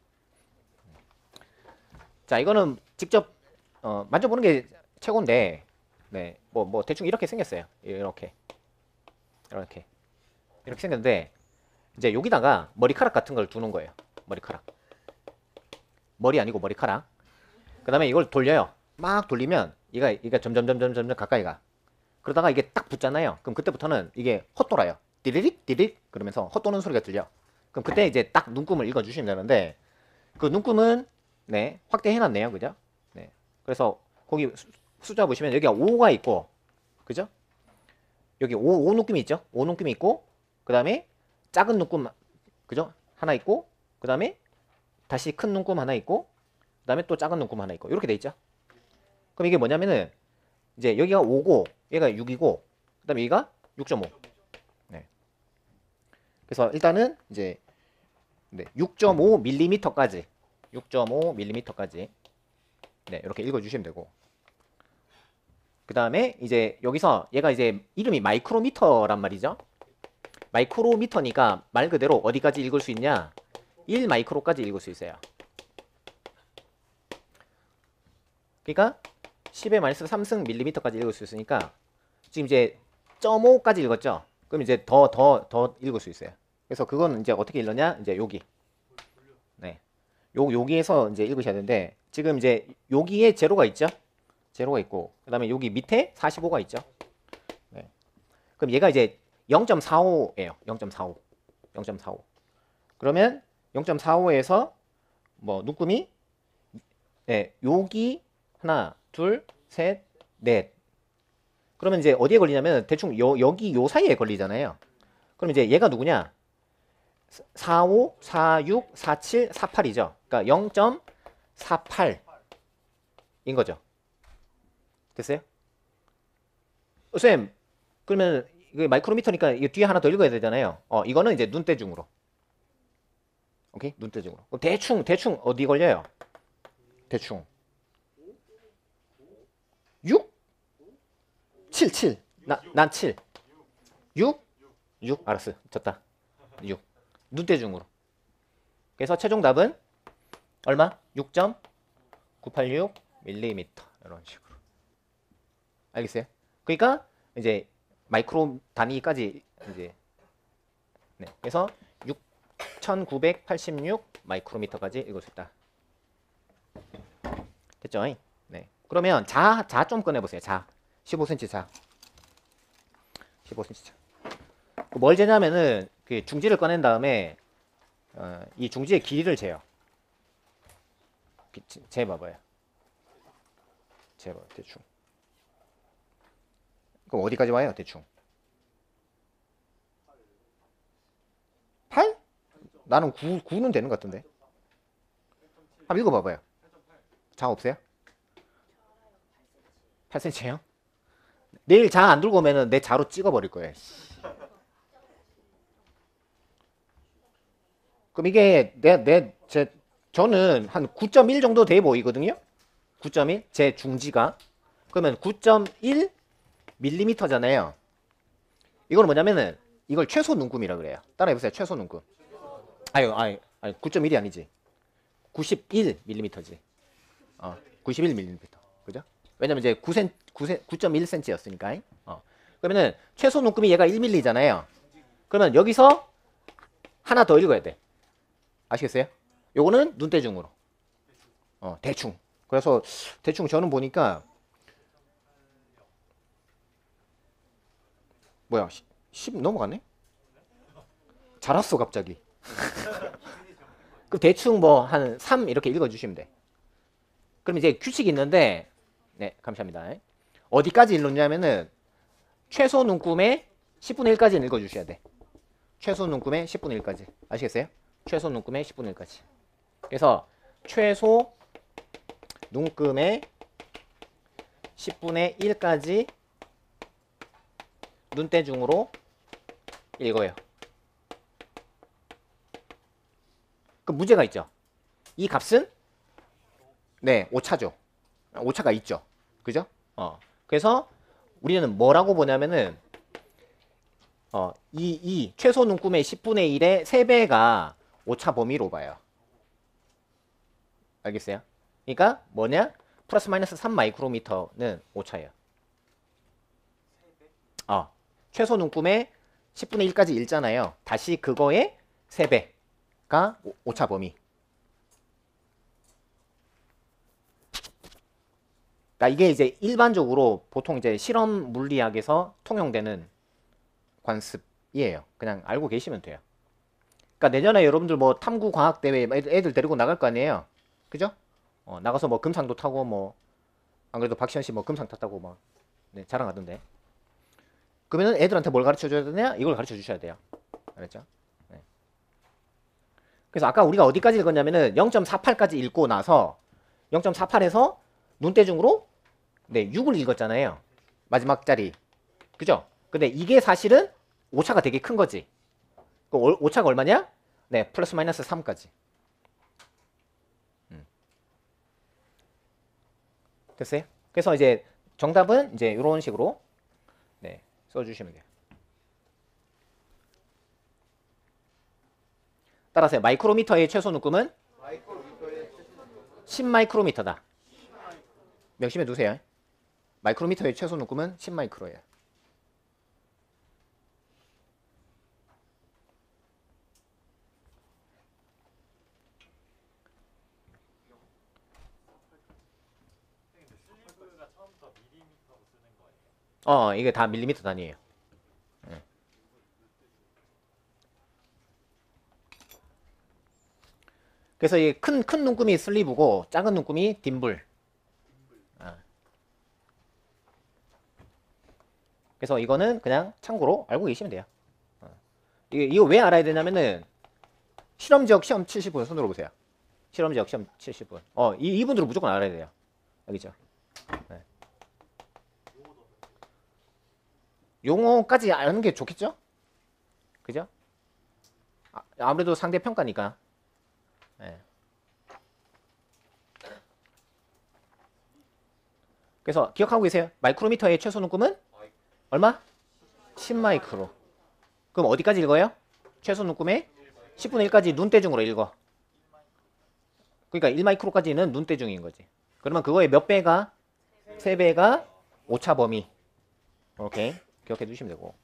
자 이거는 직접 만져보는 게 최고인데 네, 뭐 대충 이렇게 생겼어요. 이렇게 생겼는데 이제 여기다가 머리카락 같은 걸 두는 거예요. 머리카락. 머리 아니고 머리카락. 그 다음에 이걸 돌려요. 막 돌리면 얘가 점점 가까이 가. 그러다가 이게 딱 붙잖아요. 그럼 그때부터는 이게 헛돌아요. 디리릭 디릭 그러면서 헛도는 소리가 들려. 그럼 그때 이제 딱 눈금을 읽어주시면 되는데 그 눈금은 네 확대해놨네요. 그죠? 네. 그래서 거기 숫자 보시면 여기가 5가 있고 그죠? 여기 5 눈금이 있죠? 5 눈금이 있고 그 다음에 작은 눈금 그죠? 하나 있고 그 다음에 다시 큰 눈금 하나 있고 그 다음에 또 작은 눈금 하나 있고 이렇게 돼 있죠? 그럼 이게 뭐냐면은 이제 여기가 5고 얘가 6이고 그 다음에 여기가 6.5 네. 그래서 일단은 이제 네, 6.5mm까지 6.5mm까지 네, 이렇게 읽어주시면 되고 그 다음에 이제 여기서 얘가 이제 이름이 마이크로미터란 말이죠. 마이크로미터니까 말 그대로 어디까지 읽을 수 있냐? 1 마이크로까지 읽을 수 있어요. 그러니까 10의 마이너스 3승 밀리미터까지 읽을 수 있으니까 지금 이제 0.5까지 읽었죠. 그럼 이제 더 읽을 수 있어요. 그래서 그건 이제 어떻게 읽느냐? 이제 여기 네, 여기에서 이제 읽으셔야 되는데 지금 이제 여기에 제로가 있죠. 제로가 있고 그 다음에 여기 밑에 45가 있죠. 네. 그럼 얘가 이제 0.45예요. 0.45 그러면 0.45에서 뭐 눈금이 네, 여기 하나 둘 셋 넷 그러면 이제 어디에 걸리냐면 대충 여기 요 사이에 걸리잖아요. 그럼 이제 얘가 누구냐? 45, 46, 47, 48이죠. 그러니까 0.48인 거죠. 됐어요? 쌤, 그러면 이게 마이크로미터니까 이거 뒤에 하나 더 읽어야 되잖아요. 이거는 이제 눈대중으로. 오케이? 눈대중으로. 그럼 대충 어디 걸려요? 대충 6? 7. 난 7. 6? 알았어. 졌다. 6. 눈대중으로. 그래서 최종 답은 얼마? 6.986mm 이런 식으로. 알겠어요? 그러니까 이제 마이크로 단위까지 이제 네. 그래서 6986 마이크로미터까지 읽을 수 있다. 됐죠? 네. 그러면 자 좀 꺼내 보세요. 자. 15cm 자. 15cm 자. 뭘 재냐면은 그 중지를 꺼낸 다음에 이 중지의 길이를 재요. 재봐봐요. 재봐 대충. 그럼 어디까지 와요 대충? 8? 나는 9는 되는 것 같은데. 한번 읽어봐봐요. 자 없어요? 8cm요? 내일 자 안 들고 오면은 내 자로 찍어버릴 거예요. 그럼 이게 저는 한 9.1 정도 돼 보이거든요. 9.1 제 중지가. 그러면 9.1 밀리미터잖아요. 이거는 뭐냐면은 이걸 최소 눈금이라 그래요. 따라해보세요. 최소 눈금. 아니 9.1이 아니지. 91 밀리미터지. 91 밀리미터. 그죠? 왜냐면 이제 9.1cm였으니까. 그러면은 최소 눈금이 얘가 1mm잖아요. 그러면 여기서 하나 더 읽어야 돼. 아시겠어요? 요거는 눈대중으로. 대충. 그래서 대충 저는 보니까 뭐야 10 넘어갔네? 잘 왔어 갑자기. 그럼 대충 뭐 한 3 이렇게 읽어주시면 돼. 그럼 이제 규칙이 있는데 네 감사합니다. 어디까지 읽느냐면은 최소 눈금의 10분의 1까지는 읽어주셔야 돼. 최소 눈금의 10분의 1까지. 아시겠어요? 최소 눈금의 10분의 1까지. 그래서 최소 눈금의 10분의 1까지 눈대중으로 읽어요. 그 문제가 있죠. 이 값은 네 오차죠. 오차가 있죠. 그죠? 그래서 우리는 뭐라고 보냐면은 이 최소 눈금의 10분의 1의 3배가 오차 범위로 봐요. 알겠어요? 그러니까 뭐냐? 플러스 마이너스 3 마이크로미터는 오차예요. 최소 눈금의 10분의 1까지 읽잖아요. 다시 그거의 3배가 오차 범위. 그러니까 이게 이제 일반적으로 보통 이제 실험 물리학에서 통용되는 관습이에요. 그냥 알고 계시면 돼요. 그러니까 내년에 여러분들 뭐 탐구 과학 대회 애들 데리고 나갈 거 아니에요. 그죠? 나가서 뭐 금상도 타고 뭐 안 그래도 박시현 씨 뭐 금상 탔다고 막 네, 자랑하던데. 그러면 애들한테 뭘 가르쳐 줘야 되냐? 이걸 가르쳐 주셔야 돼요. 알았죠? 네. 그래서 아까 우리가 어디까지 읽었냐면은 0.48까지 읽고 나서 0.48에서 눈대중으로 네, 6을 읽었잖아요. 마지막 자리. 그죠? 근데 이게 사실은 오차가 되게 큰 거지. 그 오차가 얼마냐? 네, 플러스 마이너스 3까지. 됐어요? 그래서 이제 정답은 이제 이런 식으로 네, 써주시면 돼요. 따라서 마이크로미터의 최소 눈금은 10 마이크로미터다. 명심해 두세요. 마이크로미터의 최소 눈금은 10 마이크로예요. 이게 다 밀리미터 단위예요. 그래서 이 큰 눈금이 슬리브고 작은 눈금이 딤블. 그래서 이거는 그냥 참고로 알고 계시면 돼요. 이거 왜 알아야 되냐면은 실험지역 시험 70분 손들어 보세요. 실험지역 시험 70분. 이분들은 무조건 알아야 돼요. 알겠죠? 네. 용어까지 아는 게 좋겠죠? 그죠? 아무래도 상대 평가니까. 네. 그래서 기억하고 계세요. 마이크로미터의 최소 눈금은 얼마? 10 마이크로. 그럼 어디까지 읽어요? 최소 눈금의 10분의 1까지 눈대중으로 읽어. 그러니까 1 마이크로까지는 눈대중인 거지. 그러면 그거의 몇 배가? 3배가 오차 범위. 오케이. 기억해 두시면 되고.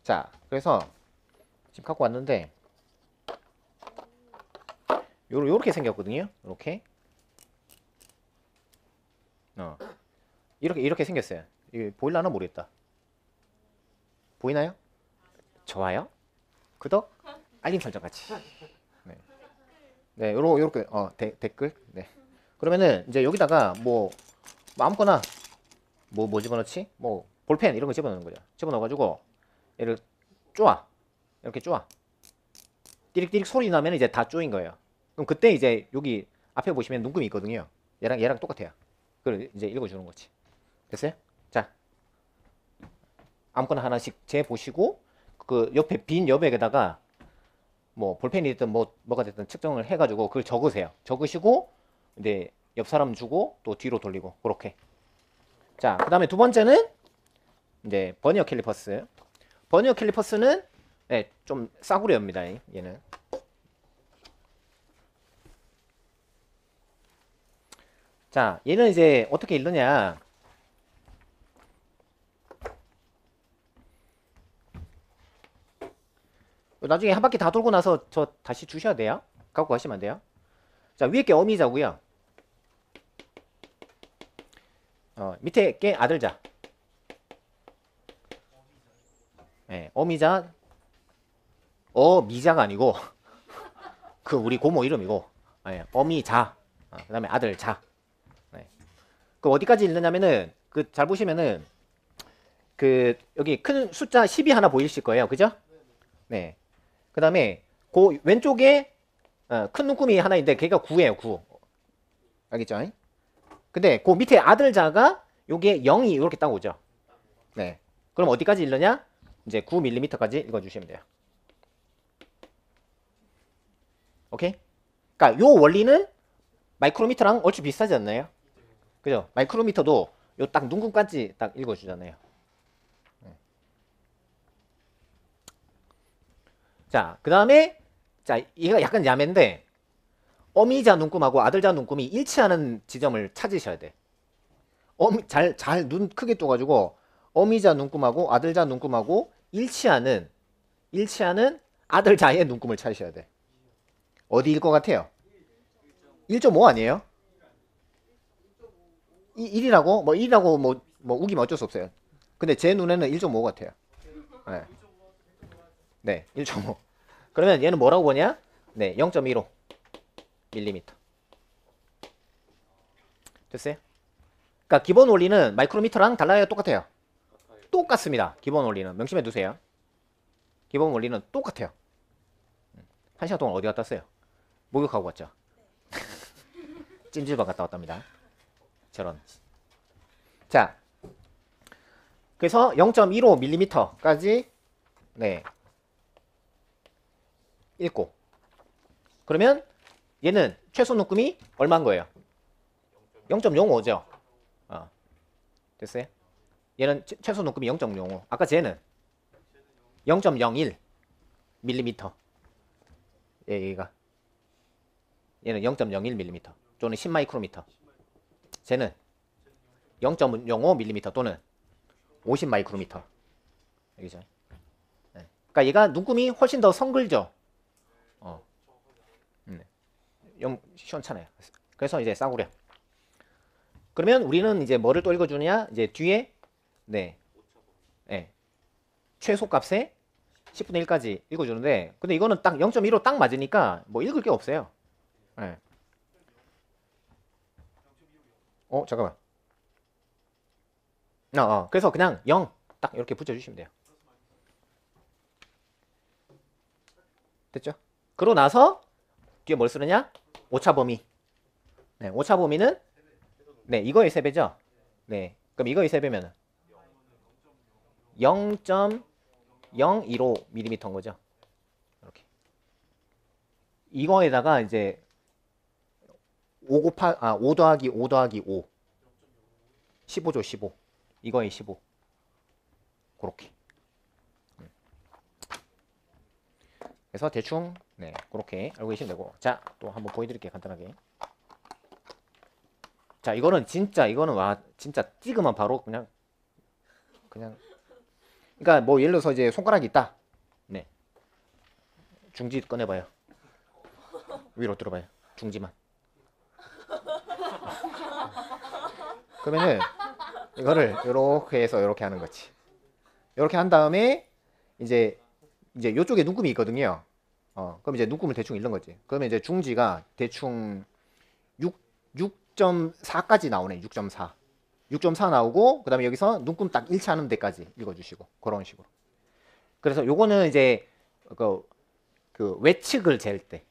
자, 그래서 지금 갖고 왔는데 요렇게 생겼거든요. 요렇게. 이렇게 생겼어요. 이게 보일라나 모르겠다. 보이나요? 좋아요? 구독? 알림 설정 같이. 네, 네, 요렇게 댓글. 네. 그러면은 이제 여기다가 뭐 아무거나 뭐 집어넣지? 뭐 볼펜 이런 거 집어넣는 거죠. 집어넣어가지고 얘를 쪼아. 이렇게 쪼아. 띠릭띠릭 소리 나면 이제 다 쪼인 거예요. 그럼 그때 이제 여기 앞에 보시면 눈금이 있거든요. 얘랑 똑같아요. 그걸 이제 읽어주는 거지. 됐어요? 자, 아무거나 하나씩 재 보시고 그 옆에 빈 여백에다가 뭐 볼펜이 됐든 뭐가 됐든 측정을 해가지고 그걸 적으세요. 적으시고 이제 옆 사람 주고 또 뒤로 돌리고 그렇게. 자, 그 다음에 두 번째는 이제 버니어 캘리퍼스. 버니어 캘리퍼스는 네, 좀 싸구려입니다. 얘는. 자, 얘는 이제 어떻게 읽느냐. 나중에 한 바퀴 다 돌고 나서 저 다시 주셔야 돼요. 갖고 가시면 안 돼요. 자, 위에 게 어미자고요. 밑에 게 아들자. 네, 어미자. 어미자가 아니고 그 우리 고모 이름이고 네, 어미자. 그 다음에 아들자. 네. 그 어디까지 읽느냐면은 그 잘 보시면은 그 여기 큰 숫자 10이 하나 보이실 거예요. 그죠? 네. 그 다음에 그 왼쪽에 큰 눈금이 하나 있는데 걔가 9예요. 9. 알겠죠? 근데 그 밑에 아들자가 요게 0이 이렇게 딱 오죠. 네. 그럼 어디까지 읽느냐? 이제 9mm까지 읽어주시면 돼요. 오케이? 그러니까 요 원리는 마이크로미터랑 얼추 비슷하지 않나요? 그죠? 마이크로미터도 요 딱 눈금까지 딱 읽어주잖아요. 자, 그 다음에 자, 얘가 약간 야매인데 어미자 눈금하고 아들자 눈금이 일치하는 지점을 찾으셔야 돼. 잘 눈 크게 떠가지고 어미자 눈금하고 아들자 눈금하고 일치하는 아들자의 눈금을 찾으셔야 돼. 어디일 것 같아요? 1.5 아니에요? 1이라고? 뭐 1이라고 뭐 우기면 어쩔 수 없어요. 근데 제 눈에는 1.5 같아요. 네. 네, 1.5. 그러면 얘는 뭐라고 보냐? 네, 0.15 mm. 됐어요? 그러니까 기본 원리는 마이크로미터랑 달라요? 똑같아요? 똑같습니다. 기본 원리는. 명심해 두세요. 기본 원리는 똑같아요. 1시간 동안 어디 갔다 왔어요? 목욕하고 왔죠? 찜질방 갔다 왔답니다. 저런. 자, 그래서 0.15mm까지 네 읽고 그러면 얘는 최소 눈금이 얼마인 거예요? 0.05죠. 됐어요? 얘는 최소 눈금이 0.05. 아까 쟤는 0.01mm. 얘가 얘는 0.01mm 또는 10마이크로미터. 쟤는 0.05mm 또는 50마이크로미터. 여기죠. 네. 그러니까 얘가 눈금이 훨씬 더 성글죠. 시원찮아요. 그래서 이제 싸구려. 그러면 우리는 이제 뭐를 또 읽어주느냐? 이제 뒤에 네, 최소값에 10분의 1까지 읽어주는데, 근데 이거는 딱 0.15 딱 맞으니까 뭐 읽을 게 없어요. 네. 잠깐만. 그래서 그냥 0 딱 이렇게 붙여주시면 돼요. 됐죠? 그러고 나서 뒤에 뭘 쓰느냐? 오차 범위. 네, 오차 범위는 네, 이거의 3배죠? 네. 그럼 이거의 3배면은 0.015mm인 거죠. 이렇게. 이거에다가 이제 5 더하기 5 더하기 5. 15죠, 15. 이거의 15. 그렇게. 그래서 대충 네, 그렇게 알고 계시면 되고. 자, 또 한번 보여드릴게요, 간단하게. 자, 이거는 와 진짜 찍으면 바로 그냥 그러니까 뭐 예를 들어서 이제 손가락이 있다. 네. 중지 꺼내봐요. 위로 들어봐요. 중지만. 그러면은 이거를 이렇게 해서 이렇게 하는 거지. 이렇게 한 다음에 이제 이쪽에 눈금이 있거든요. 그럼 이제 눈금을 대충 잃는 거지. 그러면 이제 중지가 대충 6.4까지 나오네. 6.4. 6.4 나오고 그다음에 여기서 눈금 딱 일치하는 데까지 읽어주시고 그런 식으로. 그래서 요거는 이제 그 외측을 잴 때,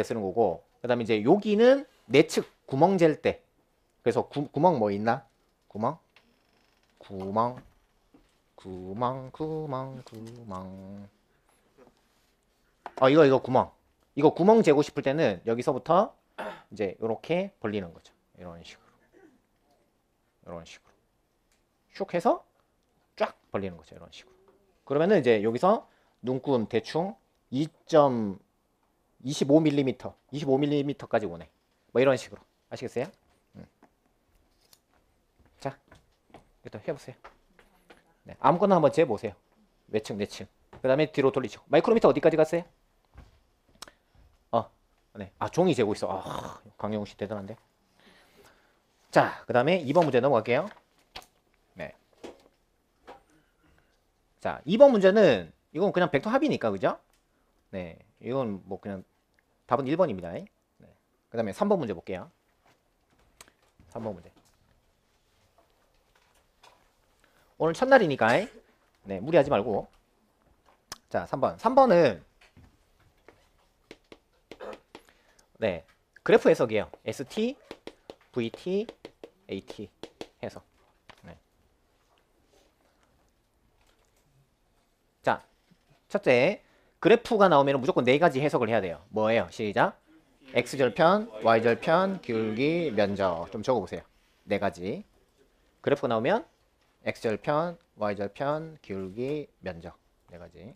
쓰는 거고, 그다음에 이제 여기는 내측 구멍 잴 때. 그래서 구멍 뭐 있나? 구멍. 이거 구멍. 이거 구멍 재고 싶을 때는 여기서부터 이제 이렇게 벌리는 거죠. 이런 식으로. 슉 해서 쫙 벌리는 거죠. 이런 식으로. 그러면은 이제 여기서 눈금 대충 25mm까지 오네. 뭐 이런 식으로. 아시겠어요? 자, 일단 해보세요. 네, 아무거나 한번 재보세요. 외측, 내측. 그 다음에 뒤로 돌리시고. 마이크로미터 어디까지 갔어요? 네. 종이 재고 있어. 강영우 씨 대단한데. 자, 그 다음에 2번 문제 넘어갈게요. 네. 자, 2번 문제는 이건 그냥 벡터 합이니까, 그죠? 네. 이건 뭐 그냥 답은 1번입니다. 네. 그 다음에 3번 문제 볼게요. 3번 문제. 오늘 첫날이니까, 네, 무리하지 말고. 자, 3번. 3번은, 네, 그래프 해석이에요. ST, VT, AT 해석. 네. 자, 첫째, 그래프가 나오면 무조건 4가지 해석을 해야 돼요. 뭐예요? 시작. X절편, Y절편, 기울기, 면적. 좀 적어보세요. 4가지. 그래프가 나오면 X절편, Y절편, 기울기, 면적. 4가지.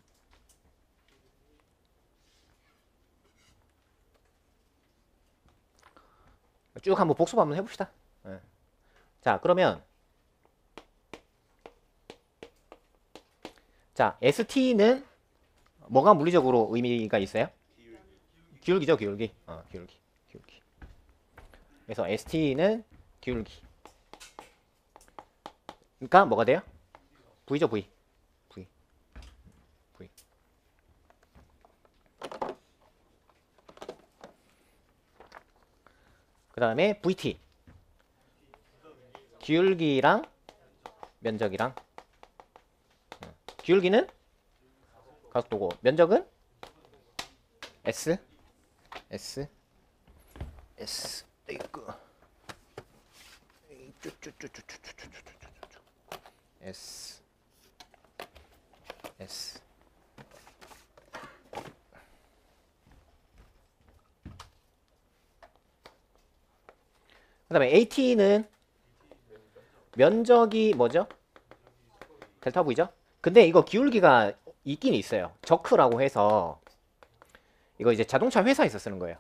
쭉 한번 복습 한번 해봅시다. 네. 자, 그러면 자, ST는 뭐가 물리적으로 의미가 있어요? 기울기죠, 기울기. 기울기. 그래서 ST는 기울기. 그러니까 뭐가 돼요? V죠, V. 그 다음에 VT. 기울기랑 면적이랑. 기울기는 가속도고, 면적은 S. S. 그 다음에 AT는 면적이 뭐죠? 델타 V죠? 근데 이거 기울기가 있긴 있어요. 저크라고 해서 이거 이제 자동차 회사에서 쓰는 거예요.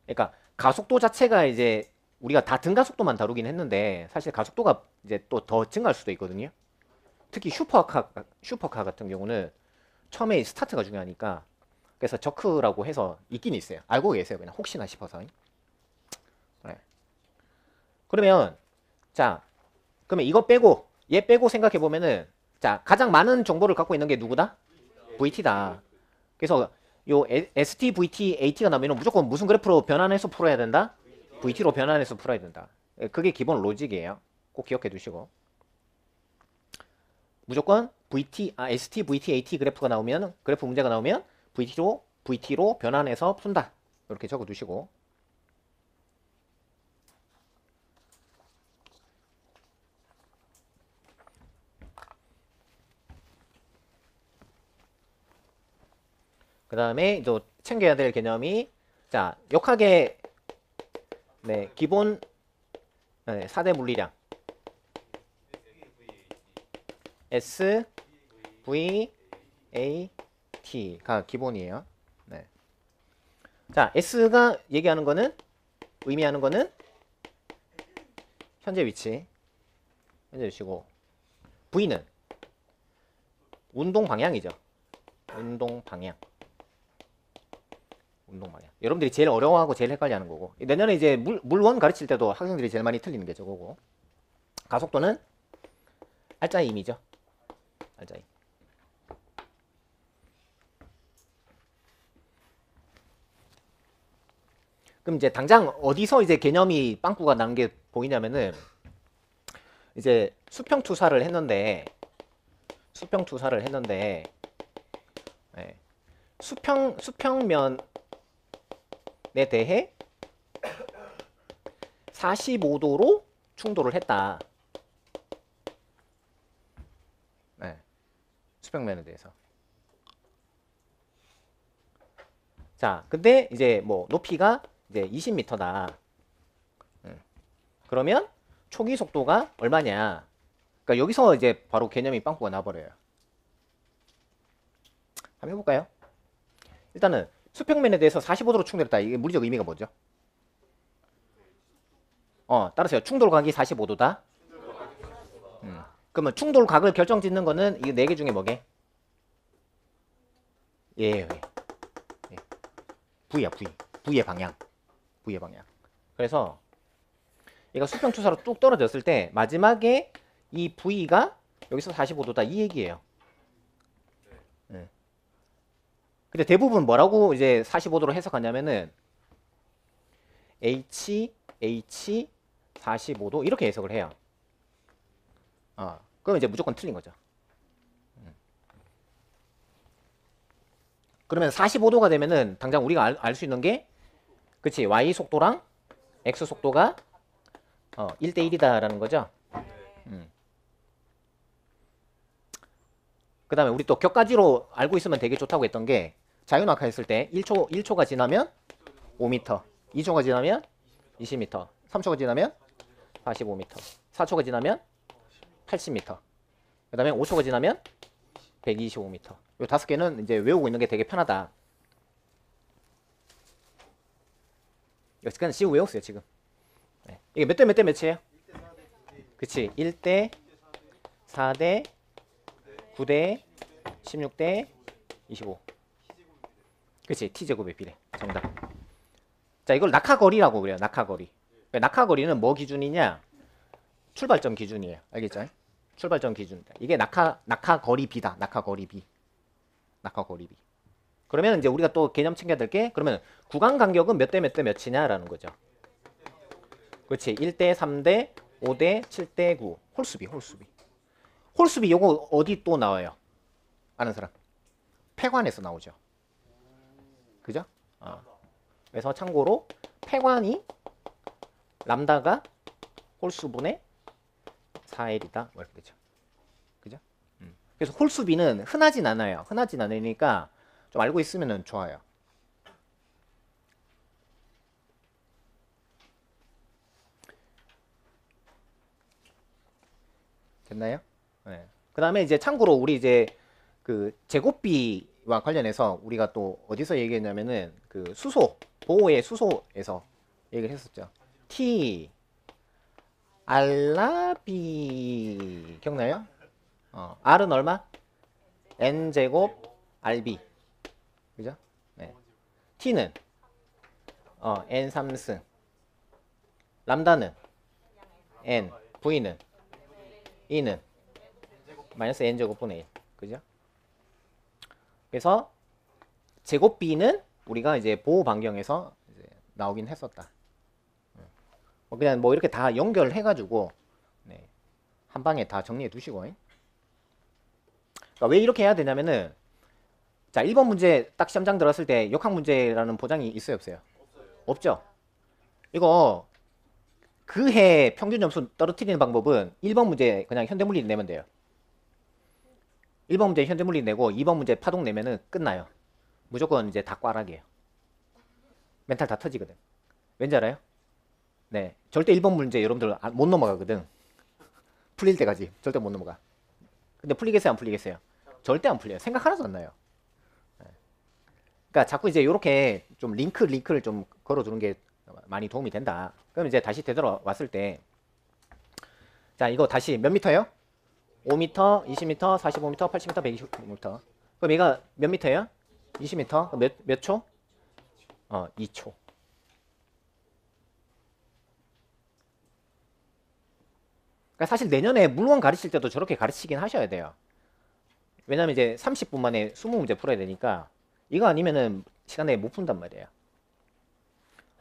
그러니까 가속도 자체가 이제 우리가 다 등가속도만 다루긴 했는데 사실 가속도가 이제 또 더 증가할 수도 있거든요. 특히 슈퍼카 같은 경우는 처음에 스타트가 중요하니까 그래서 저크라고 해서 있긴 있어요. 알고 계세요. 그냥 혹시나 싶어서. 네. 그러면 자, 그러면 이거 빼고 얘 빼고 생각해 보면은 자, 가장 많은 정보를 갖고 있는 게 누구다? VT다. 그래서 요 ST, VT, AT가 나오면 무조건 무슨 그래프로 변환해서 풀어야 된다? VT로 변환해서 풀어야 된다. 그게 기본 로직이에요. 꼭 기억해 두시고. 무조건 ST, VT, AT 그래프 문제가 나오면 VT로 변환해서 푼다. 이렇게 적어 두시고. 그 다음에 또 챙겨야 될 개념이 자, 역학의 네, 기본 4대 물리량 S, V, A, T가 기본이에요. 네. 자, S가 얘기하는 거는 의미하는 거는 현재 위치고 V는 운동 방향이죠. 운동 방향. 여러분들이 제일 어려워하고 제일 헷갈려하는 거고 내년에 이제 물원 가르칠 때도 학생들이 제일 많이 틀리는 게 저거고 가속도는 알짜임이죠. 알짜임. 그럼 이제 당장 어디서 이제 개념이 빵꾸가 나는 게 보이냐면은 이제 수평 투사를 했는데 예, 수평면에 대해 45도로 충돌을 했다. 네, 수평면에 대해서. 자, 근데 이제 뭐 높이가 이제 20m다. 그러면 초기 속도가 얼마냐? 그러니까 여기서 이제 바로 개념이 빵꾸가 나버려요. 한번 해볼까요? 일단은 수평면에 대해서 45도로 충돌했다. 이게 물리적 의미가 뭐죠? 따라서요. 충돌각이 45도다. 그러면 충돌각을 결정짓는 거는 이 네 개 중에 뭐게? 예. V야, V. V의 방향. 그래서 얘가 수평 투사로 뚝 떨어졌을 때 마지막에 이 V가 여기서 45도다 이 얘기예요. 근데 대부분 뭐라고 이제 45도로 해석하냐면은 H 45도 이렇게 해석을 해요. 그럼 이제 무조건 틀린 거죠. 그러면 45도가 되면은 당장 우리가 알 수 있는 게 그치 Y 속도랑 X 속도가 1대1이다라는 거죠. 그 다음에 우리 또 격가지로 알고 있으면 되게 좋다고 했던 게 자유낙하 했을 때 1초가 지나면 5m, 2초가 지나면 20m, 3초가 지나면 45m, 4초가 지나면 80m, 그 다음에 5초가 지나면 125m. 요 5개는 이제 외우고 있는 게 되게 편하다. 그냥 지금 외웠어요, 지금. 네. 이게 몇 대 몇이에요? 그치. 1대 4대 9대 16대 25. 그치. T제곱의 비례. 정답. 자, 이걸 낙하거리라고 그래요. 낙하거리. 낙하거리는 뭐 기준이냐? 출발점 기준이에요. 알겠죠? 출발점 기준. 이게 낙하거리비다. 낙하거리비. 그러면 이제 우리가 또 개념 챙겨야 될 게 그러면 구간 간격은 몇 대 몇이냐라는 거죠. 그렇지. 1대 3대 5대 7대 9. 홀수비 요거 어디 또 나와요? 아는 사람? 폐관에서 나오죠. 그죠? 그래서 참고로 폐관이 람다가 홀수분의 4L이다. 뭐 이렇게 되죠. 그죠? 그래서 홀수비는 흔하진 않아요. 흔하진 않으니까 좀 알고 있으면 좋아요. 됐나요? 네. 그 다음에 이제 참고로 우리 이제 그 제곱비와 관련해서 우리가 또 어디서 얘기했냐면은 그 수소, 보호의 수소에서 얘기를 했었죠. T, 알라비 기억나요? R은 얼마? N제곱 RB. 그죠? 네. T는 N3승. 람다는 N, V는 E는 마이너스 N제곱분의 1. 그죠? 그래서 제곱비는 우리가 이제 보호 반경에서 이제 나오긴 했었다. 그냥 뭐 이렇게 다 연결해가지고 네, 한 방에 다 정리해 두시고. 그러니까 왜 이렇게 해야 되냐면은 자 1번 문제 딱 시험장 들어갔을 때 역학 문제라는 보장이 있어요 없어요? 없죠. 이거 그 해 평균 점수 떨어뜨리는 방법은 1번 문제 그냥 현대물리 내면 돼요. 1번 문제 현대물리 내고 2번 문제 파동 내면은 끝나요. 무조건 이제 다 꽈락이에요. 멘탈 다 터지거든. 왠지 알아요? 네, 절대 1번 문제 여러분들 못 넘어가거든. 풀릴 때까지 절대 못 넘어가. 근데 풀리겠어요 안 풀리겠어요? 절대 안 풀려요. 생각 하나도 안 나요. 그러니까 자꾸 이제 이렇게 좀 링크를 좀 걸어두는 게 많이 도움이 된다. 그럼 이제 다시 되돌아왔을 때 자 이거 다시 몇 미터예요? 5m, 20m, 45m, 80m, 125m. 그럼 얘가 몇 미터예요? 20m. 몇 초? 2초. 그러니까 사실 내년에 물원 가르칠 때도 저렇게 가르치긴 하셔야 돼요. 왜냐면 이제 30분 만에 20문제 풀어야 되니까 이거 아니면은 시간 내에 못 푼단 말이에요.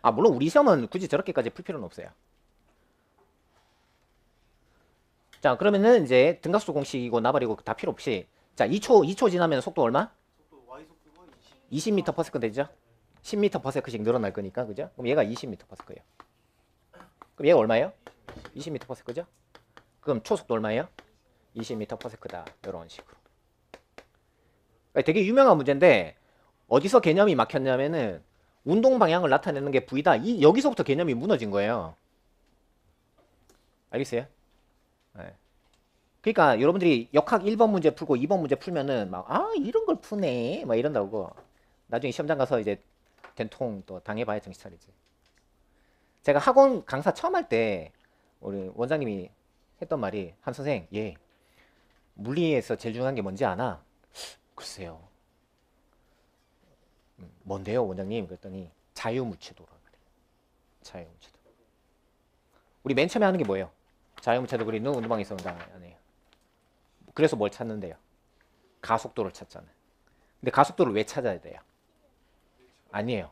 아, 물론 우리 시험은 굳이 저렇게까지 풀 필요는 없어요. 자, 그러면은 이제 등가속도 공식이고 나발이고 다 필요 없이 자, 2초 지나면 속도 얼마? 속도 y 속도가 20. 20m/s 되죠? 10m/s씩 늘어날 거니까, 그죠? 그럼 얘가 20m/s예요. 그럼 얘가 얼마예요? 20m/s죠? 그럼 초속도 얼마예요? 20m/s다. 이런 식으로. 그러니까 되게 유명한 문제인데 어디서 개념이 막혔냐면은 운동 방향을 나타내는 게 V다. 여기서부터 개념이 무너진 거예요. 알겠어요? 네. 그러니까 여러분들이 역학 1번 문제 풀고 2번 문제 풀면은 막 이런 걸 푸네 막 이런다고 나중에 시험장 가서 이제 된통 또 당해봐야 정신 차리지. 제가 학원 강사 처음 할 때 우리 원장님이 했던 말이 한 선생 물리에서 제일 중요한 게 뭔지 아나? 글쎄요. 뭔데요 원장님? 그랬더니 자유무채도라 그래. 자유무채도. 우리 맨 처음에 하는 게 뭐예요? 자유무채도 그리는 운동방에서 운동 안 해요. 그래서 뭘 찾는데요? 가속도를 찾잖아요. 근데 가속도를 왜 찾아야 돼요? 아니에요.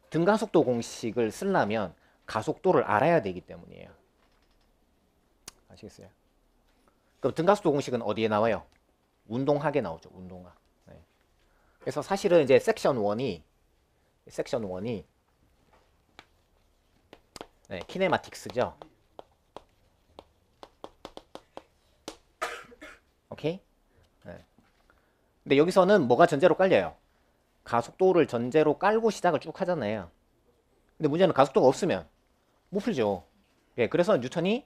등가속도 공식을 쓰려면 가속도를 알아야 되기 때문이에요. 아시겠어요? 그럼 등가속도 공식은 어디에 나와요? 운동학에 나오죠. 운동학. 네. 그래서 사실은 이제 섹션 1이 네, 키네마틱스죠. 오케이? 네. 근데 여기서는 뭐가 전제로 깔려요? 가속도를 전제로 깔고 시작을 쭉 하잖아요. 근데 문제는 가속도가 없으면 못 풀죠. 예, 그래서 뉴턴이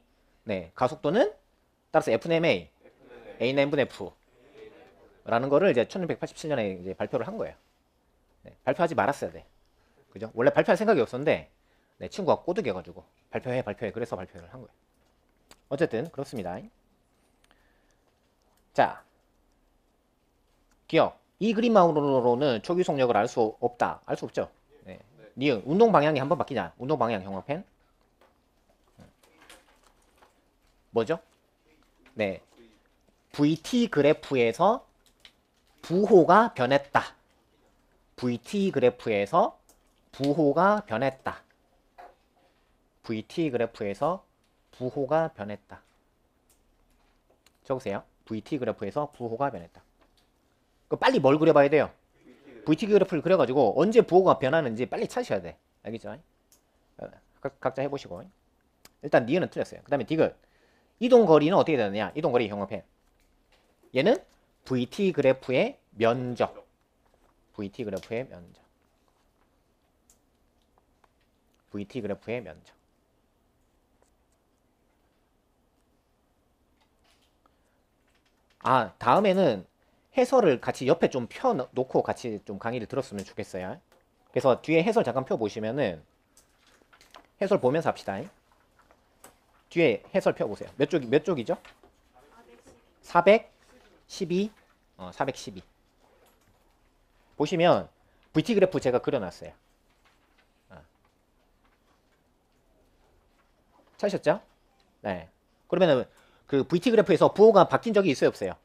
가속도는 따라서 Fnma An분의 F 라는 거를 이제 1687년에 이제 발표를 한 거예요. 네, 발표하지 말았어야 돼. 그죠? 원래 발표할 생각이 없었는데 친구가 꼬드겨가지고 발표해 그래서 발표를 한 거예요. 어쨌든 그렇습니다. 자, 기억. 이 그림만으로는 초기 속력을 알 수 없다. 알 수 없죠. 네. 니은 운동 방향이 한번 바뀌냐? 운동 방향 형광펜. 뭐죠? 네. VT 그래프에서 부호가 변했다. VT 그래프에서 부호가 변했다. VT 그래프에서 부호가 변했다. 적으세요. VT 그래프에서 부호가 변했다. 빨리 뭘 그려봐야 돼요? VT 그래프를 그려가지고 언제 부호가 변하는지 빨리 찾으셔야 돼. 알겠죠? 각자 해보시고. 일단 니은은 틀렸어요. 그 다음에 디귿. 이동거리는 어떻게 되느냐? 이동거리 형광펜. 얘는 VT 그래프의 면적. VT 그래프의 면적. VT 그래프의 면적. 다음에는 해설을 같이 옆에 좀 펴놓고 같이 좀 강의를 들었으면 좋겠어요. 그래서 뒤에 해설 잠깐 펴보시면은 해설 보면서 합시다. 뒤에 해설 펴보세요. 몇 쪽이죠? 412. 412. 보시면 VT 그래프 제가 그려놨어요. 찾으셨죠? 네. 그러면은 그 VT 그래프에서 부호가 바뀐 적이 있어요, 없어요?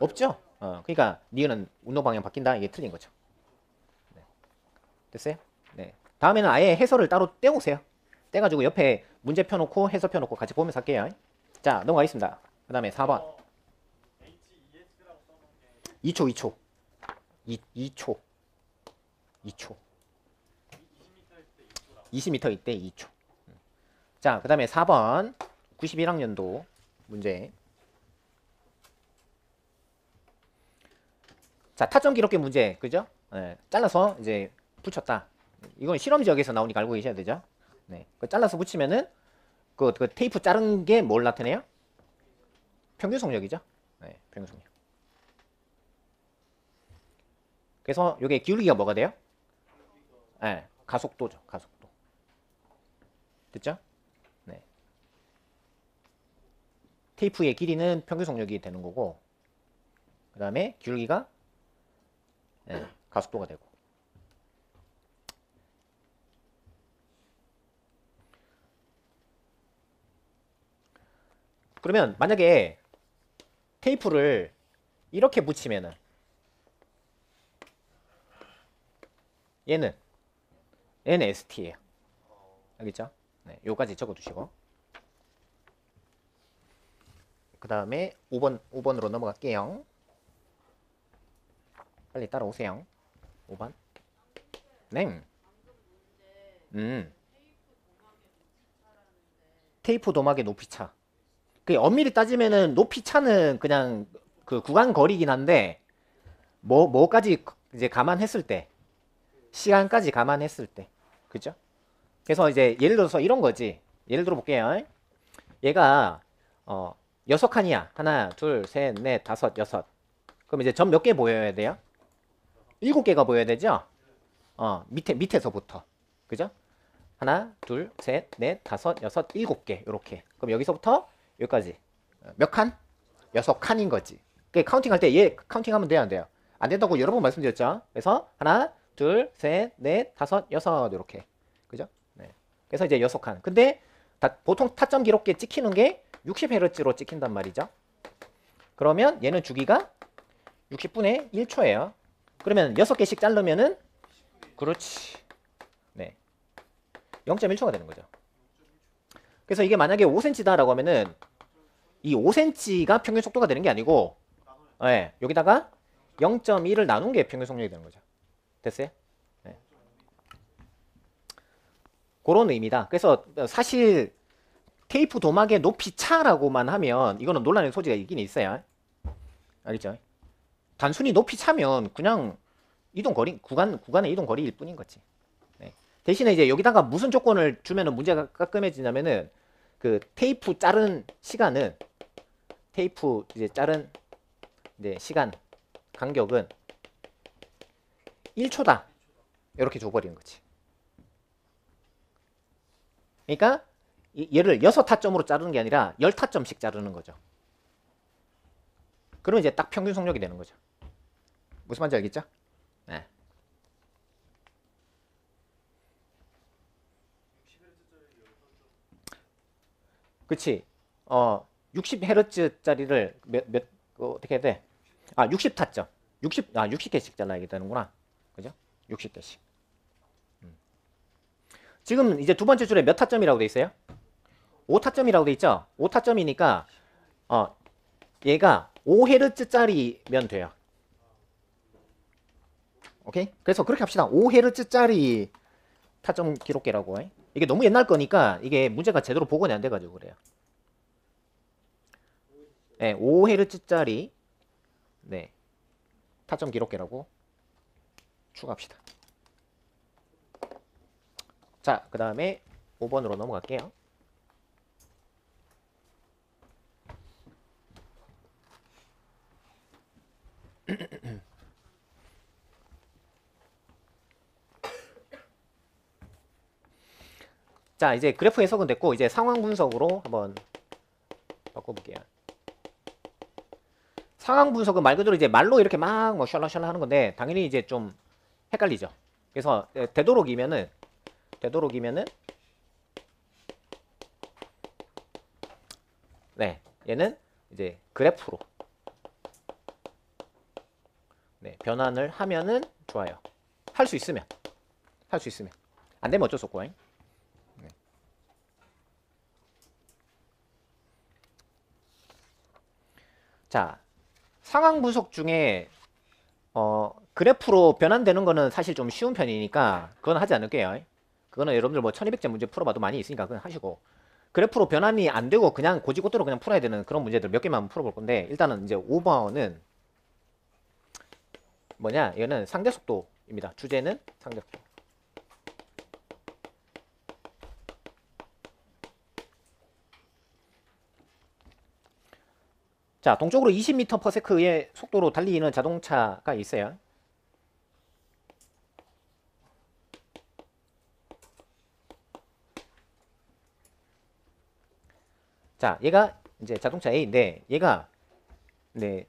없죠? 그러니까 니은은 운동 방향 바뀐다. 이게 틀린 거죠. 네. 됐어요? 네. 다음에는 아예 해설을 따로 떼오세요. 떼가지고 옆에 문제 펴놓고 해설 펴놓고 같이 보면서 할게요. 자, 넘어가겠습니다. 그 다음에 4번. 2초. 20m 이때 2초. 자, 그 다음에 4번 91학년도 문제. 자, 타점 기록계 문제, 그죠? 네, 잘라서 이제 붙였다. 이건 실험 지역에서 나오니까 알고 계셔야 되죠? 네, 잘라서 붙이면은 그 테이프 자른 게 뭘 나타내요? 평균 속력이죠? 네, 평균 속력. 그래서 이게 기울기가 뭐가 돼요? 네, 가속도죠, 가속도. 됐죠? 네. 테이프의 길이는 평균 속력이 되는 거고, 그 다음에 기울기가 가속도가 되고. 그러면 만약에 테이프를 이렇게 붙이면은 얘는 ST예요. 여기 있죠? 네, 요까지 적어두시고 그 다음에 5번으로 넘어갈게요. 빨리 따라오세요. 5번. 네. 테이프 도막의 높이차. 그 엄밀히 따지면은 높이차는 그냥 그 구간 거리긴 한데 뭐까지 이제 감안했을 때 시간까지 감안했을 때 그죠? 그래서 이제 예를 들어서 이런 거지. 예를 들어 볼게요. 얘가 6칸이야. 하나, 둘, 셋, 넷, 다섯, 여섯. 그럼 이제 점 몇 개 보여야 돼요? 7개가 보여야 되죠? 밑에서부터. 그죠? 하나, 둘, 셋, 넷, 다섯, 여섯, 7개. 요렇게. 그럼 여기서부터 여기까지. 몇 칸? 6칸인 거지. 그 카운팅 할 때 얘 카운팅하면 돼요, 안 돼요? 안 된다고 여러 번 말씀드렸죠? 그래서 하나, 둘, 셋, 넷, 다섯, 여섯 이렇게. 그죠? 네. 그래서 이제 6칸. 근데 보통 타점 기록기에 찍히는 게 60Hz로 찍힌단 말이죠. 그러면 얘는 주기가 60분의 1초예요. 그러면 6개씩 자르면은 그렇지. 네. 0.1초가 되는 거죠. 그래서 이게 만약에 5cm다라고 하면은 이 5cm가 평균 속도가 되는 게 아니고 네, 여기다가 0.1을 나눈 게 평균 속력이 되는 거죠. 됐어요? 네. 그런 의미다. 그래서 사실 테이프 도막의 높이 차라고만 하면 이거는 논란의 소지가 있긴 있어요. 알겠죠? 단순히 높이 차면 그냥 이동 거리 구간의 이동 거리일 뿐인 거지. 네. 대신에 이제 여기다가 무슨 조건을 주면은 문제가 깔끔해지냐면은 그 테이프 자른 시간은 테이프 이제 자른 이제 시간 간격은 1초다. 이렇게 줘버리는 거지. 그러니까 얘를 6타점으로 자르는 게 아니라 10타점씩 자르는 거죠. 그러면 이제 딱 평균 속력이 되는 거죠. 무슨 말인지 알겠죠? 네. 그치. 60Hz짜리를 어떻게 해야 돼? 60타점. 60개씩 잘라야 되는구나. 그죠? 60개씩. 지금 이제 두 번째 줄에 몇 타점이라고 돼 있어요? 5타점이라고 돼 있죠? 5타점이니까 얘가 5Hz짜리면 돼요. 오케이? 그래서 그렇게 합시다. 5Hz짜리 타점 기록계라고. 이게 너무 옛날 거니까 이게 문제가 제대로 복원이 안 돼가지고 그래요. 네, 5Hz짜리 네, 타점 기록계라고 추가합시다. 자, 그 다음에 5번으로 넘어갈게요. 자, 이제 그래프 해석은 됐고 이제 상황 분석으로 한번 바꿔볼게요. 상황 분석은 말 그대로 이제 말로 이렇게 막 뭐 샬라샬라 하는 건데 당연히 이제 좀 헷갈리죠. 그래서 되도록이면은 네, 얘는 이제 그래프로 네, 변환을 하면은 좋아요. 할 수 있으면 안 되면 어쩔 수 없고. 네. 자, 상황 분석 중에 그래프로 변환되는 거는 사실 좀 쉬운 편이니까 그건 하지 않을게요. 그거는 여러분들 뭐 1200제 문제 풀어봐도 많이 있으니까 그건 하시고, 그래프로 변환이 안 되고 그냥 고지고대로 그냥 풀어야 되는 그런 문제들 몇 개만 풀어볼 건데, 일단은 이제 5번은 뭐냐, 이거는 상대속도입니다. 주제는 상대속도. 자, 동쪽으로 20m/s의 속도로 달리는 자동차가 있어요. 자, 얘가 이제 자동차 A인데 얘가 네,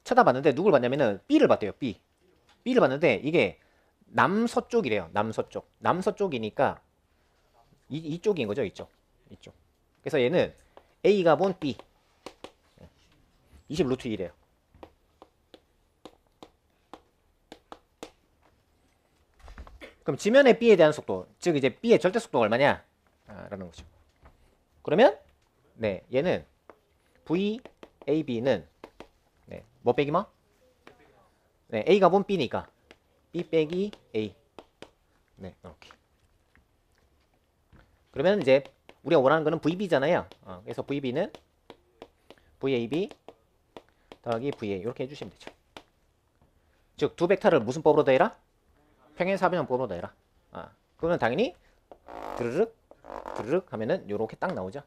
쳐다봤는데 누굴 봤냐면은 B를 봤대요. B를 봤는데 이게 남서쪽이래요. 남서쪽이니까 이쪽인 거죠. 이쪽. 그래서 얘는 A가 본 B 20 루트 1이에요. 그럼 지면의 B에 대한 속도, 즉 이제 B의 절대 속도가 얼마냐? 라는 거죠. 그러면 네, 얘는 VAB는 네, 뭐 빼기 뭐? 네, A가 본 B니까 B 빼기 A. 네, 이렇게. 그러면 이제 우리가 원하는 거는 VB잖아요. 그래서 VB는 VAB 더하기 VA 이렇게 해주시면 되죠. 즉 두 벡터를 무슨 법으로 더해라? 평행사변형법으로 더해라. 그러면 당연히 드르륵 드르륵 하면은 요렇게 딱 나오죠.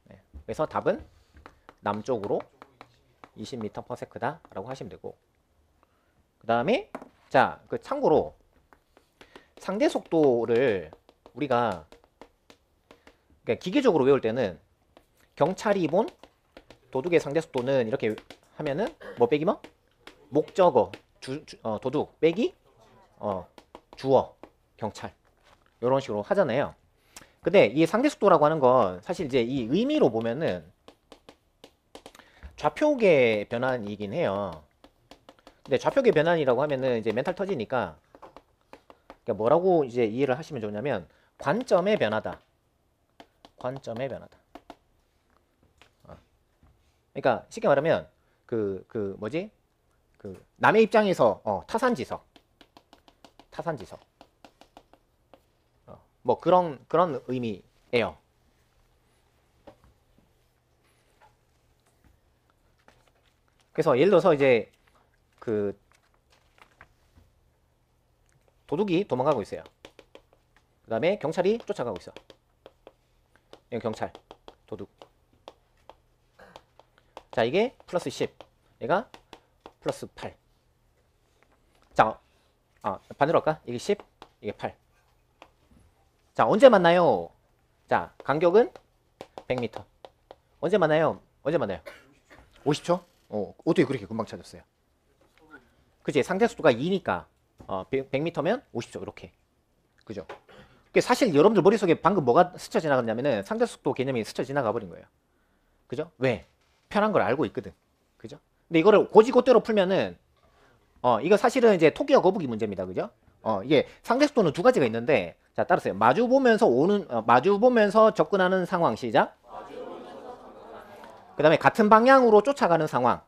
네. 그래서 답은 남쪽으로 20m/s다 라고 하시면 되고, 그 다음에 자, 그 참고로 상대 속도를 우리가 그러니까 기계적으로 외울 때는 경찰이 본 도둑의 상대 속도는 이렇게 하면은 뭐 빼기 뭐? 목적어 도둑 빼기 주어 경찰 이런 식으로 하잖아요. 근데 이 상대 속도라고 하는 건 사실 이제 이 의미로 보면은 좌표계 변환이긴 해요. 근데 좌표계 변환이라고 하면은 이제 멘탈 터지니까 그러니까 뭐라고 이제 이해를 하시면 좋냐면 관점의 변화다. 관점의 변화다. 그러니까 쉽게 말하면 그 뭐지? 그 남의 입장에서 타산지석 뭐 그런 의미예요. 그래서 예를 들어서 이제 그 도둑이 도망가고 있어요. 그 다음에 경찰이 쫓아가고 있어. 이거 경찰, 도둑. 자, 이게 플러스 10, 얘가 플러스 8. 자, 반대로 할까? 이게 10, 이게 8. 자, 언제 만나요? 자, 간격은 100m. 언제 만나요? 50초? 어떻게 그렇게 금방 찾았어요? 그치? 상대 속도가 2니까 100m면 50초 이렇게. 그죠? 사실 여러분들 머릿속에 방금 뭐가 스쳐 지나갔냐면은 상대 속도 개념이 스쳐 지나가 버린 거예요. 그죠? 왜? 편한 걸 알고 있거든. 그죠? 근데 이거를 고지고대로 풀면은 이거 사실은 이제 토끼와 거북이 문제입니다. 그죠? 이게 상대 속도는 두 가지가 있는데, 자, 따르세요. 마주 보면서 접근하는 상황. 시작. 그 다음에 같은 방향으로 쫓아가는 상황.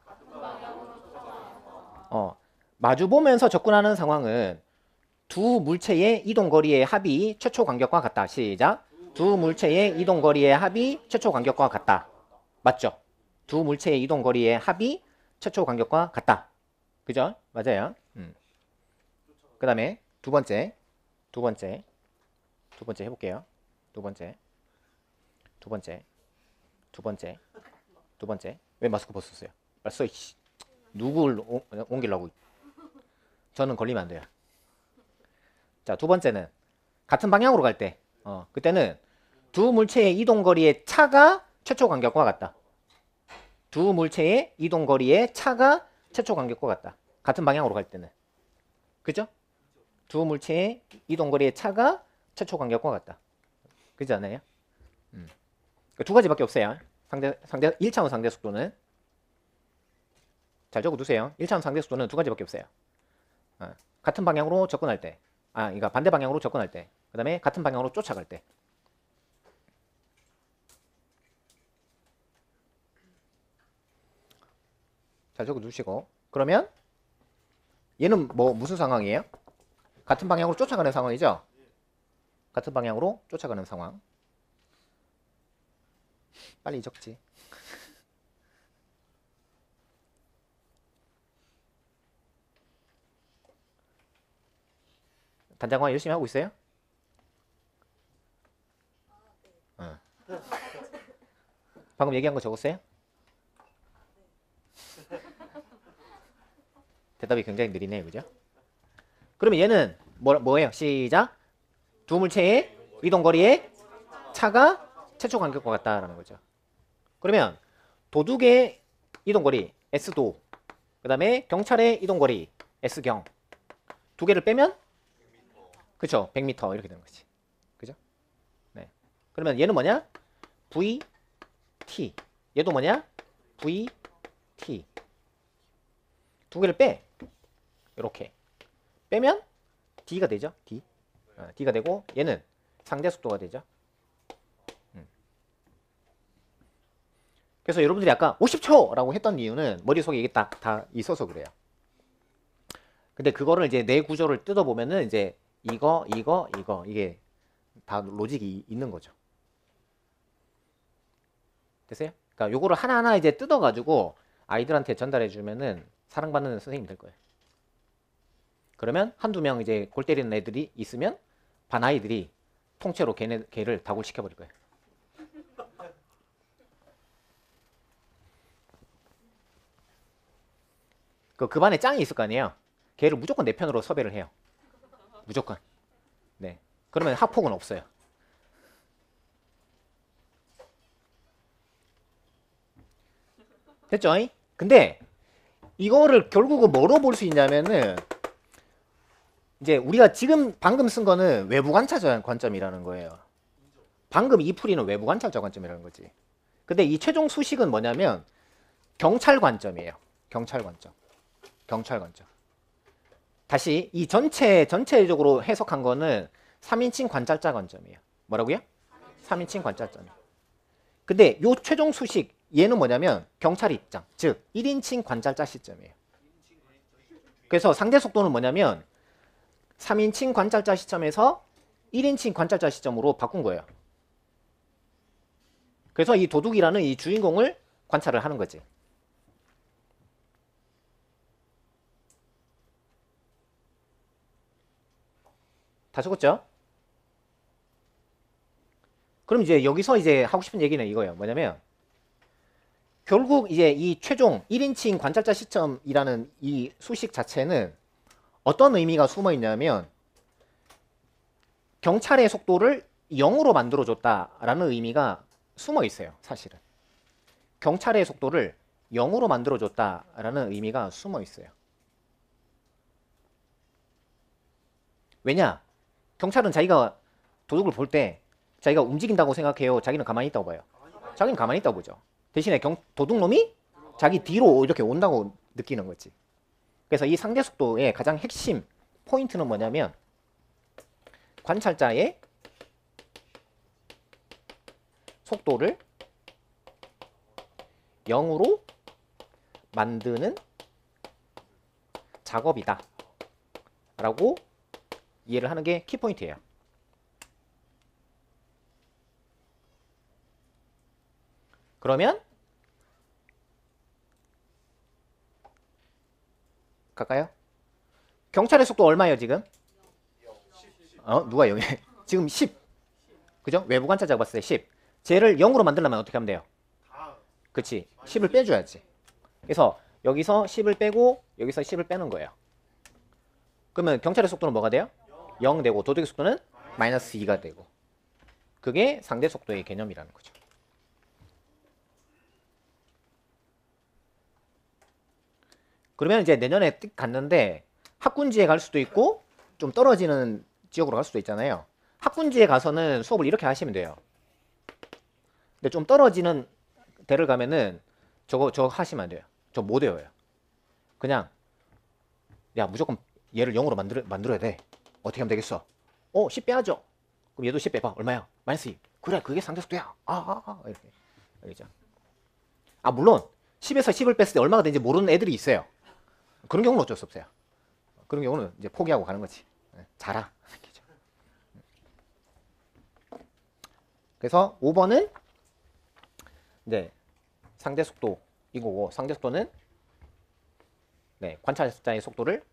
마주 보면서 접근하는 상황은 두 물체의 이동 거리의 합이 최초 간격과 같다. 시작. 두 물체의 이동 거리의 합이 최초 간격과 같다. 맞죠? 두 물체의 이동 거리의 합이 최초 간격과 같다. 그죠? 맞아요. 그 다음에 두 번째 해볼게요. 두 번째. 왜 마스크 벗었어요? 빨리 써. 누굴 옮기려고. 저는 걸리면 안 돼요. 자, 두 번째는 같은 방향으로 갈 때, 그때는 두 물체의 이동 거리의 차가 최초 간격과 같다. 두 물체의 이동 거리의 차가 최초 간격과 같다. 같은 방향으로 갈 때는. 그죠? 두 물체의 이동 거리의 차가 최초 간격과 같다. 그렇지 않아요? 두 가지밖에 없어요. 1차원 상대 속도는. 잘 적어두세요. 1차원 상대 속도는 두 가지밖에 없어요. 같은 방향으로 접근할 때. 그러니까 반대 방향으로 접근할 때. 그 다음에 같은 방향으로 쫓아갈 때. 잘 적어두시고. 그러면 얘는 무슨 상황이에요? 같은 방향으로 쫓아가는 상황이죠? 같은 방향으로 쫓아가는 상황. 빨리 적지. 단장관 열심히 하고 있어요? 방금 얘기한 거 적었어요? 대답이 굉장히 느리네요. 그죠? 그러면 얘는 뭐예요? 시작. 두 물체의 이동거리의 차가 최초 간격과 같다라는 거죠. 그러면 도둑의 이동거리 S도, 그 다음에 경찰의 이동거리 S경 두 개를 빼면 그쵸? 100m 이렇게 되는 거지. 그죠? 네. 그러면 얘는 뭐냐? VT. 얘도 뭐냐? VT. 두 개를 빼. 이렇게 빼면 D가 되죠. D. d가 되고 얘는 상대 속도가 되죠. 그래서 여러분들이 아까 50초라고 했던 이유는 머릿속에 이게 딱 다 있어서 그래요. 근데 그거를 이제 내 구조를 뜯어보면은 이제 이거 이게 다 로직이 있는 거죠. 됐어요? 그러니까 요거를 하나하나 이제 뜯어가지고 아이들한테 전달해 주면은 사랑받는 선생님이 될 거예요. 그러면 한두 명 이제 골 때리는 애들이 있으면 반 아이들이 통째로 걔를 다굴시켜 버릴 거예요. 그 반에 짱이 있을 거 아니에요. 걔를 무조건 내 편으로 섭외를 해요. 무조건. 네. 그러면 학폭은 없어요. 됐죠? 근데 이거를 결국은 뭐로 볼 수 있냐면은 이제 우리가 지금 방금 쓴 거는 외부 관찰자 관점이라는 거예요. 방금 이 풀이는 외부 관찰자 관점이라는 거지. 근데 이 최종 수식은 뭐냐면 경찰 관점이에요. 경찰 관점. 경찰 관점. 다시 이 전체적으로 해석한 거는 3인칭 관찰자 관점이에요. 뭐라고요? 3인칭 관찰자. 근데 요 최종 수식 얘는 뭐냐면 경찰 입장, 즉 1인칭 관찰자 시점이에요. 그래서 상대 속도는 뭐냐면 3인칭 관찰자 시점에서 1인칭 관찰자 시점으로 바꾼 거예요. 그래서 이 도둑이라는 이 주인공을 관찰을 하는 거지. 다 적었죠? 그럼 이제 여기서 이제 하고 싶은 얘기는 이거예요. 뭐냐면 결국 이제 이 최종 1인칭 관찰자 시점이라는 이 수식 자체는 어떤 의미가 숨어 있냐면 경찰의 속도를 0으로 만들어줬다라는 의미가 숨어 있어요. 사실은. 경찰의 속도를 0으로 만들어줬다라는 의미가 숨어 있어요. 왜냐? 경찰은 자기가 도둑을 볼 때 자기가 움직인다고 생각해요? 자기는 가만히 있다고 봐요? 자기는 가만히 있다고 보죠. 대신에 도둑놈이 자기 뒤로 이렇게 온다고 느끼는 거지. 그래서 이 상대 속도의 가장 핵심 포인트는 뭐냐면 관찰자의 속도를 0으로 만드는 작업이다 라고 이해를 하는 게 키포인트예요. 그러면 갈까요? 경찰의 속도 얼마예요 지금? 누가 0이에요? 지금 10. 그죠? 외부 관찰자가 봤을 때 10. 쟤를 0으로 만들려면 어떻게 하면 돼요? 그치? 10을 빼줘야지. 그래서 여기서 10을 빼고 여기서 10을 빼는 거예요. 그러면 경찰의 속도는 뭐가 돼요? 0 되고 도둑의 속도는 마이너스 2가 되고. 그게 상대 속도의 개념이라는 거죠. 그러면 이제 내년에 뜩 갔는데 학군지에 갈 수도 있고 좀 떨어지는 지역으로 갈 수도 있잖아요. 학군지에 가서는 수업을 이렇게 하시면 돼요. 근데 좀 떨어지는 데를 가면은 저거 하시면 안 돼요. 저 못 외워요. 그냥 야 무조건 얘를 0으로 만들어야 돼. 어떻게 하면 되겠어? 10 빼야죠. 그럼 얘도 10 빼봐. 얼마야? 마이너스 2. 그래 그게 상대 속도야. 이렇게. 알겠죠? 물론 10에서 10을 뺐을 때 얼마가 되는지 모르는 애들이 있어요. 그런 경우는 어쩔 수 없어요. 그런 경우는 이제 포기하고 가는 거지. 자라. 그래서 5번은 이제 상대 속도 이거고 상대 속도는 관찰자의 속도를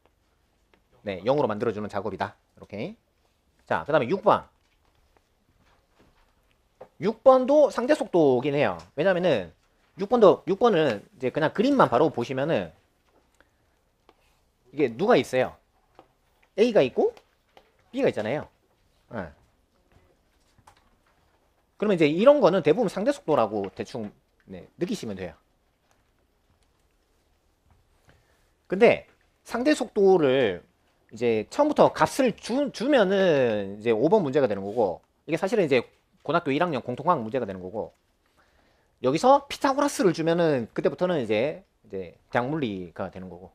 0으로 만들어주는 작업이다. 이렇게. 자, 그 다음에 6번. 6번도 상대 속도긴 해요. 왜냐면은 6번은 이제 그냥 그림만 바로 보시면은 이게 누가 있어요? A가 있고 B가 있잖아요. 그러면 이제 이런 거는 대부분 상대 속도라고 대충 느끼시면 돼요. 근데 상대 속도를 이제 처음부터 값을 주면은 이제 5번 문제가 되는 거고, 이게 사실은 이제 고등학교 1학년 공통과학 문제가 되는 거고, 여기서 피타고라스를 주면은 그때부터는 이제 대학물리가 되는 거고.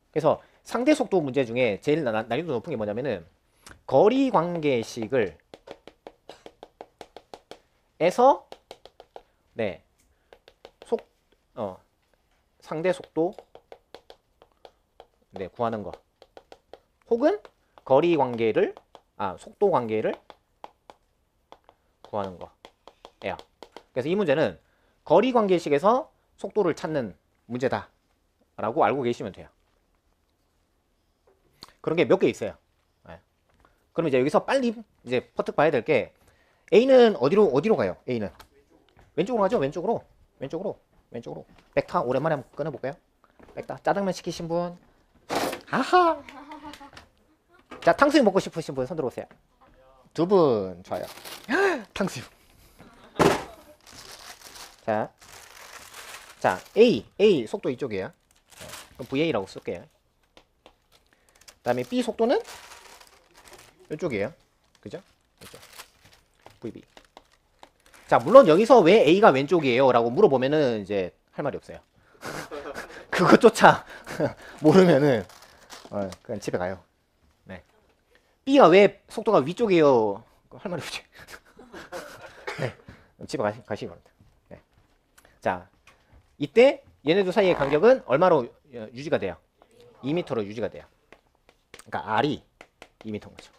그래서 상대 속도 문제 중에 제일 난이도 높은 게 뭐냐면은 거리 관계식을 에서 네. 상대 속도 네, 구하는 거. 혹은 거리 관계를 속도 관계를 구하는 거예요. 그래서 이 문제는 거리 관계식에서 속도를 찾는 문제다라고 알고 계시면 돼요. 그런 게 몇 개 있어요. 네. 그럼 이제 여기서 빨리 이제 퍼뜩 봐야 될 게 A는 어디로 가요? A는 왼쪽으로 가죠. 왼쪽으로. 백타 오랜만에 한번 꺼내볼까요? 백타 짜장면 시키신 분. 아하. 자, 탕수육 먹고 싶으신 분 손 들어오세요. 2분 좋아요. 탕수육. 자, A 속도 이쪽이에요. 그럼 VA라고 쓸게요. 그다음에 B 속도는 이쪽이에요. 그죠? 이쪽. VB. 자, 물론 여기서 왜 A가 왼쪽이에요? 라고 물어보면은 이제 할 말이 없어요. 그것조차 모르면은 그냥 집에 가요. 네. B가 왜 속도가 위쪽이에요? 할 말이 없지. 네. 집에 가시기 바랍니다. 네. 자, 이때 얘네들 사이의 간격은 얼마로 유지가 돼요? 2m로 유지가 돼요. 그러니까 R이 2m인 거죠.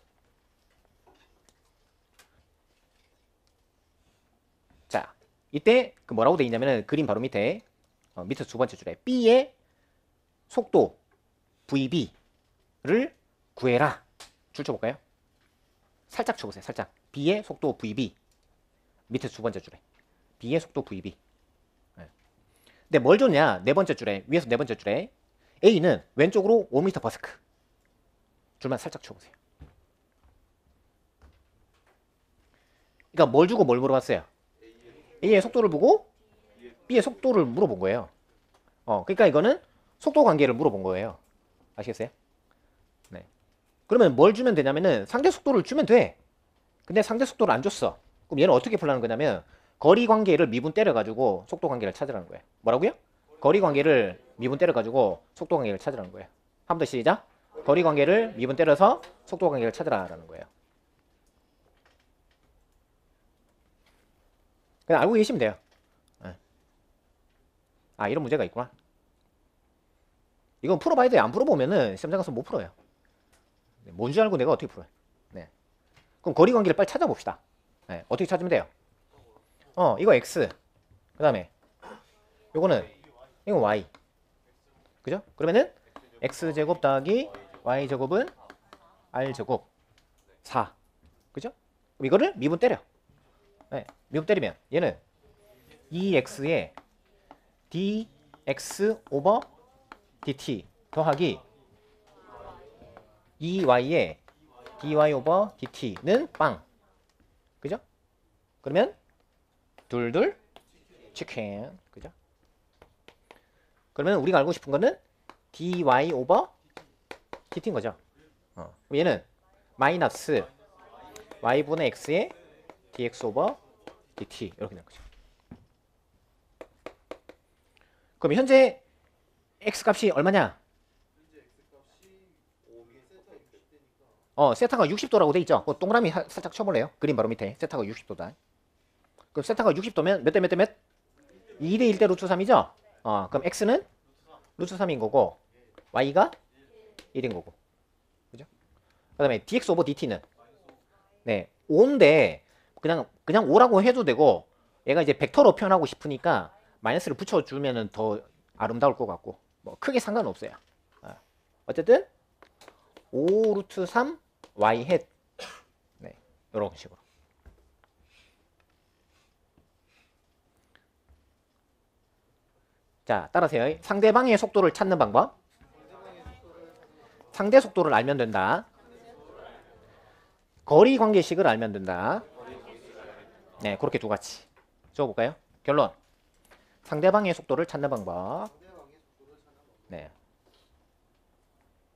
자, 이때 그 뭐라고 돼 있냐면은 그림 바로 밑에 밑에 두 번째 줄에 B의 속도 VB를 구해라. 줄 쳐볼까요? 살짝 쳐보세요. 살짝. B의 속도 VB 밑에 두 번째 줄에 B의 속도 VB. 네. 근데 뭘 줬냐? 네 번째 줄에 위에서 네 번째 줄에 A는 왼쪽으로 5m/s. 줄만 살짝 쳐보세요. 그러니까 뭘 주고 뭘 물어봤어요? A의 속도를 보고 B의 속도를 물어본 거예요. 그러니까 이거는 속도 관계를 물어본 거예요. 아시겠어요? 네. 그러면 뭘 주면 되냐면은 상대 속도를 주면 돼. 근데 상대 속도를 안 줬어. 그럼 얘는 어떻게 풀라는 거냐면 거리 관계를 미분 때려가지고 속도 관계를 찾으라는 거예요. 뭐라고요? 거리 관계를 미분 때려가지고 속도 관계를 찾으라는 거예요. 한 번 더 시작. 거리 관계를 미분 때려서 속도 관계를 찾으라는 거예요. 그냥 알고 계시면 돼요. 이런 문제가 있구나. 이건 풀어봐야 돼요. 안 풀어보면은 시험장 가서 못 풀어요. 뭔지 알고 내가 어떻게 풀어요? 네. 그럼 거리 관계를 빨리 찾아봅시다. 네. 어떻게 찾으면 돼요? 이거 X. 그 다음에 요거는 이거 Y. 그죠? 그러면은 X제곱 더하기 Y제곱은 R제곱 4. 그죠? 그럼 이거를 미분 때려. 네. 미분 때리면 얘는 2X에 dx 오버 dt 더하기 2y의 dy 오버 dt는 빵. 그죠? 그러면 둘둘 치킨. 그죠? 그러면 우리가 알고 싶은 거는 dy 오버 dt인 거죠. 그럼 얘는 마이너스 y분의 x의 dx 오버 dt 이렇게 되는 거죠. 그럼 현재 x 값이 얼마냐? 세타가 60도라고 돼 있죠. 동그라미 살짝 쳐볼래요? 그림 바로 밑에 세타가 60도다. 그럼 세타가 60도면 몇 대 몇 대 몇? 2대 1대 루트 3이죠? 그럼 x는 루트 3인 거고 y가 1인 거고. 그죠? 그 다음에 dx 오버 dt는 네 5인데 그냥 5라고 해도 되고 얘가 이제 벡터로 표현하고 싶으니까 마이너스를 붙여주면은 더 아름다울 것 같고 뭐 크게 상관없어요. 어쨌든 5 루트 3 y 헷. 네, 이런 식으로. 자, 따라서요. 상대방의 속도를 찾는 방법. 상대 속도를 알면 된다. 거리 관계식을 알면 된다. 네, 그렇게 두 가지. 적어볼까요? 결론. 상대방의 속도를 찾는 방법. 네.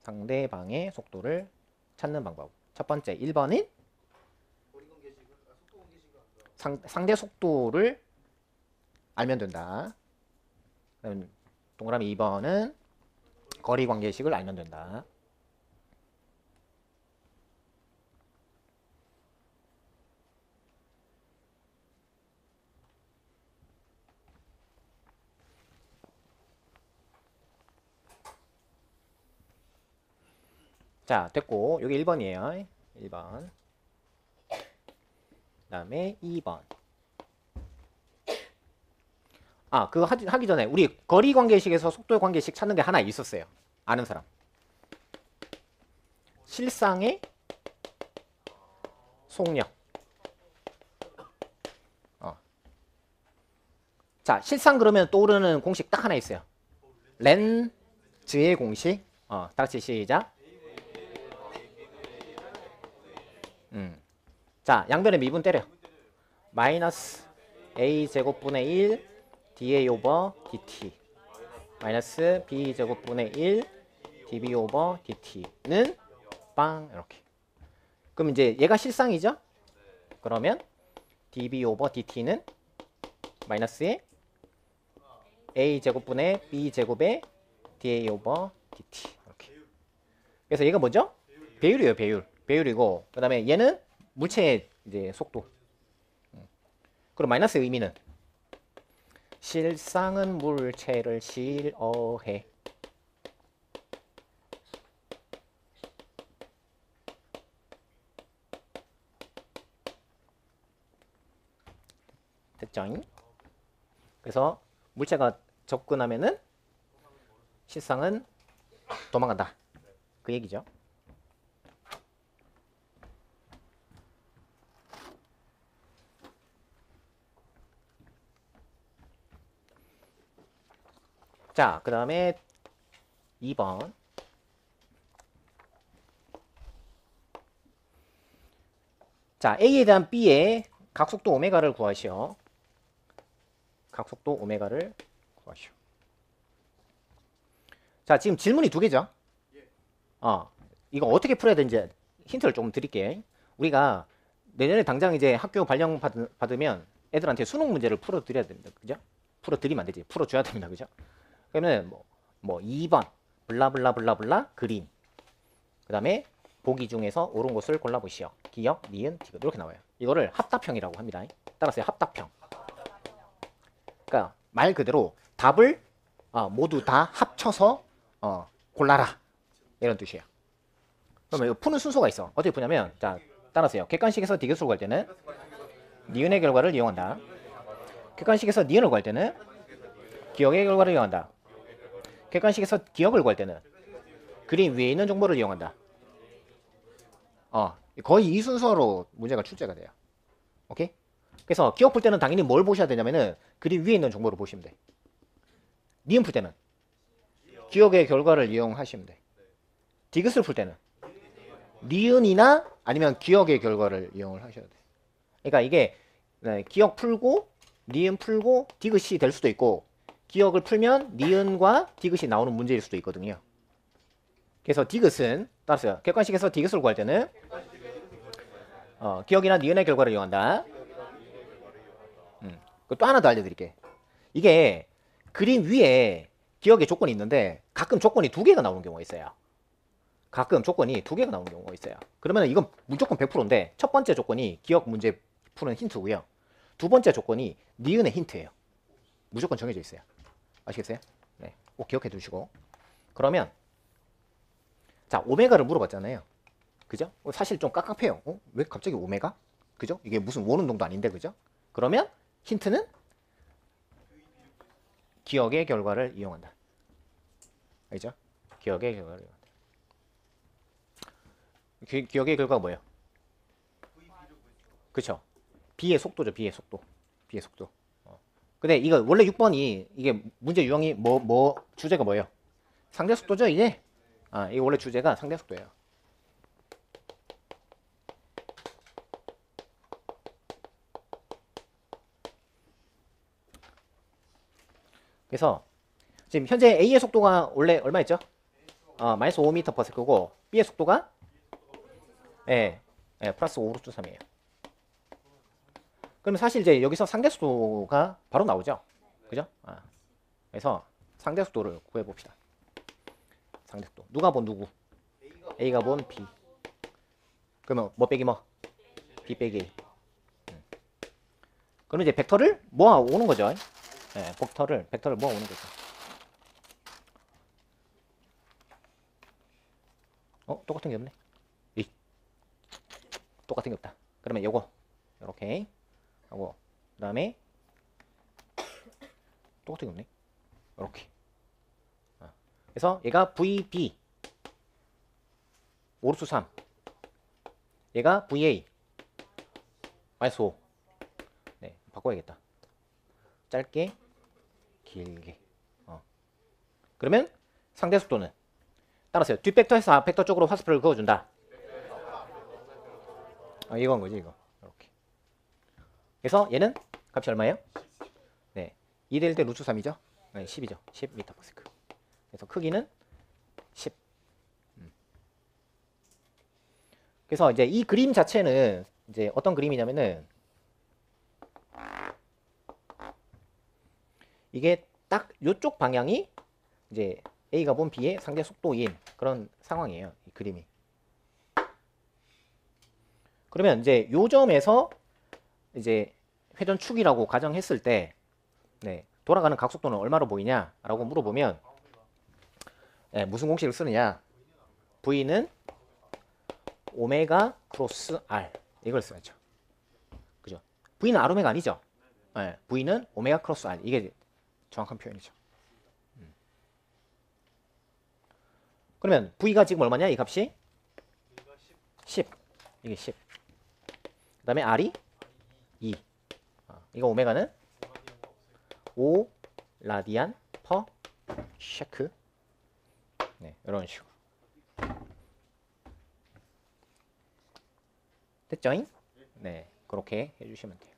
상대방의 속도를 찾는 방법. 첫 번째 1번은 상대 속도를 알면 된다. 동그라미 2번은 거리 관계식을 알면 된다. 자, 됐고 여기 1번이에요. 1번. 그다음에 2번. 아, 그거 하기 전에 우리 거리 관계식에서 속도의 관계식 찾는 게 하나 있었어요. 아는 사람. 실상의 속력. 자, 실상 그러면 떠오르는 공식 딱 하나 있어요. 렌즈의 공식. 다 같이 시작. 자, 양변에 미분 때려. 마이너스 a 제곱분의 1 dA 오버 dt 마이너스 b 제곱분의 1 dB 오버 dt는 빵 이렇게. 그럼 이제 얘가 실상이죠? 그러면 dB 오버 dt는 마이너스의 a 제곱분의 b 제곱의 dA 오버 dt 이렇게. 그래서 얘가 뭐죠? 배율이에요, 배율. 배율이고, 그 다음에 얘는 물체의 이제 속도. 그리고 마이너스의 의미는 실상은 물체를 싫어해. 됐죠? 그래서 물체가 접근하면은 실상은 도망간다. 그 얘기죠. 자, 그 다음에 2번. 자, A에 대한 B의 각속도 오메가를 구하시오. 각속도 오메가를 구하시오. 자, 지금 질문이 두 개죠? 이거 어떻게 풀어야 되는지 힌트를 좀 드릴게. 우리가 내년에 당장 이제 학교 발령 받으면 애들한테 수능 문제를 풀어드려야 됩니다. 그죠? 풀어드리면 안 되지. 풀어줘야 됩니다. 그죠? 그러면 뭐 2번 블라블라블라블라 그림. 그 다음에 보기 중에서 옳은 곳을 골라보시오. 기역, 니은, 디귿 이렇게 나와요. 이거를 합답형이라고 합니다. 따라서요. 합답형. 그러니까 말 그대로 답을 모두 다 합쳐서 골라라. 이런 뜻이에요. 그러면 푸는 순서가 있어. 어떻게 푸냐면, 자, 따라서요. 객관식에서 디귿으로 갈 때는 니은의 결과를 이용한다. 객관식에서 니은을 구할 때는 기역의 결과를 이용한다. 객관식에서 기역을 구할 때는 그림 위에 있는 정보를 이용한다. 거의 이 순서로 문제가 출제가 돼요. 오케이? 그래서 기역 풀 때는 당연히 뭘 보셔야 되냐면은 그림 위에 있는 정보를 보시면 돼. 니은 풀 때는 기역의 결과를 이용하시면 돼. 디귿을 풀 때는 니은이나 아니면 기역의 결과를 이용을 하셔야 돼. 그러니까 이게 기역 풀고 니은 풀고 디귿이 될 수도 있고, 기역을 풀면 니은과 디귿이 나오는 문제일 수도 있거든요. 그래서 디귿은 따라서요. 객관식에서 디귿을 구할 때는 기역이나 니은의 결과를 이용한다. 또 하나 더 알려드릴게. 이게 그림 위에 기역의 조건이 있는데 가끔 조건이 두 개가 나오는 경우가 있어요. 가끔 조건이 두 개가 나오는 경우가 있어요. 그러면 이건 무조건 100%인데 첫 번째 조건이 기역 문제 푸는 힌트고요. 두 번째 조건이 니은의 힌트예요. 무조건 정해져 있어요. 아시겠어요? 네, 꼭 기억해 두시고. 그러면 자, 오메가를 물어봤잖아요. 그죠? 사실 좀 깝깝해요. 왜 갑자기 오메가? 그죠? 이게 무슨 원 운동도 아닌데, 그죠? 그러면 힌트는 기역의 결과를 이용한다. 알죠? 기역의 결과를 이용한다. 기역의 결과가 뭐예요? 그쵸? B의 속도죠. B의 속도. B의 속도. 근데 이거 원래 6번이 이게 문제 유형이 주제가 뭐예요? 상대 속도죠, 이게? 이거 원래 주제가 상대 속도예요. 그래서 지금 현재 A의 속도가 원래 얼마였죠? 마이너스 5m/s고 B의 속도가 플러스 5루트3이에요. 그럼 사실 이제 여기서 상대 속도가 바로 나오죠. 그죠? 그래서 상대 속도를 구해봅시다. 상대 속도. 누가 본 누구? A가 본 B. 그러면 뭐 빼기 뭐? B 빼기 1. 그럼 이제 벡터를 모아 오는 거죠. 벡터를 모아 오는 거죠. 똑같은 게 없네. 똑같은 게 없다. 그러면 요거 요렇게 하고 그 다음에 똑같은 게 없네. 요렇게. 그래서 얘가 VB 오르수 3, 얘가 VA 마이너스 5. 네, 바꿔야겠다. 짧게 길게. 그러면 상대 속도는 따라서요. 뒷벡터에서 앞벡터 쪽으로 화살표를 그어준다. 이건 거지 이거. 이렇게. 그래서 얘는 값이 얼마예요? 네, 2대1 대 루트 3이죠. 네, 10이죠. 10m/s. 그래서 크기는 10. 그래서 이제 이 그림 자체는 이제 어떤 그림이냐면은 이게 딱 요쪽 방향이 이제 A가 본 B의 상대 속도인 그런 상황이에요. 이 그림이. 그러면 이제 요 점에서 이제 회전축이라고 가정했을 때 네, 돌아가는 각속도는 얼마로 보이냐라고 물어보면 네, 무슨 공식을 쓰느냐? V는 오메가 크로스 R 이걸 써야죠. 그죠? V는 R 오메가 아니죠? 네, V는 오메가 크로스 R 이게 정확한 표현이죠. 그러면 V가 지금 얼마냐? 이 값이 10. 이게 10. 그 다음에 R이 2. 이거 오메가는 5 라디안 퍼 쉐크. 네, 이런 식으로. 됐죠? 네, 그렇게 해주시면 돼요.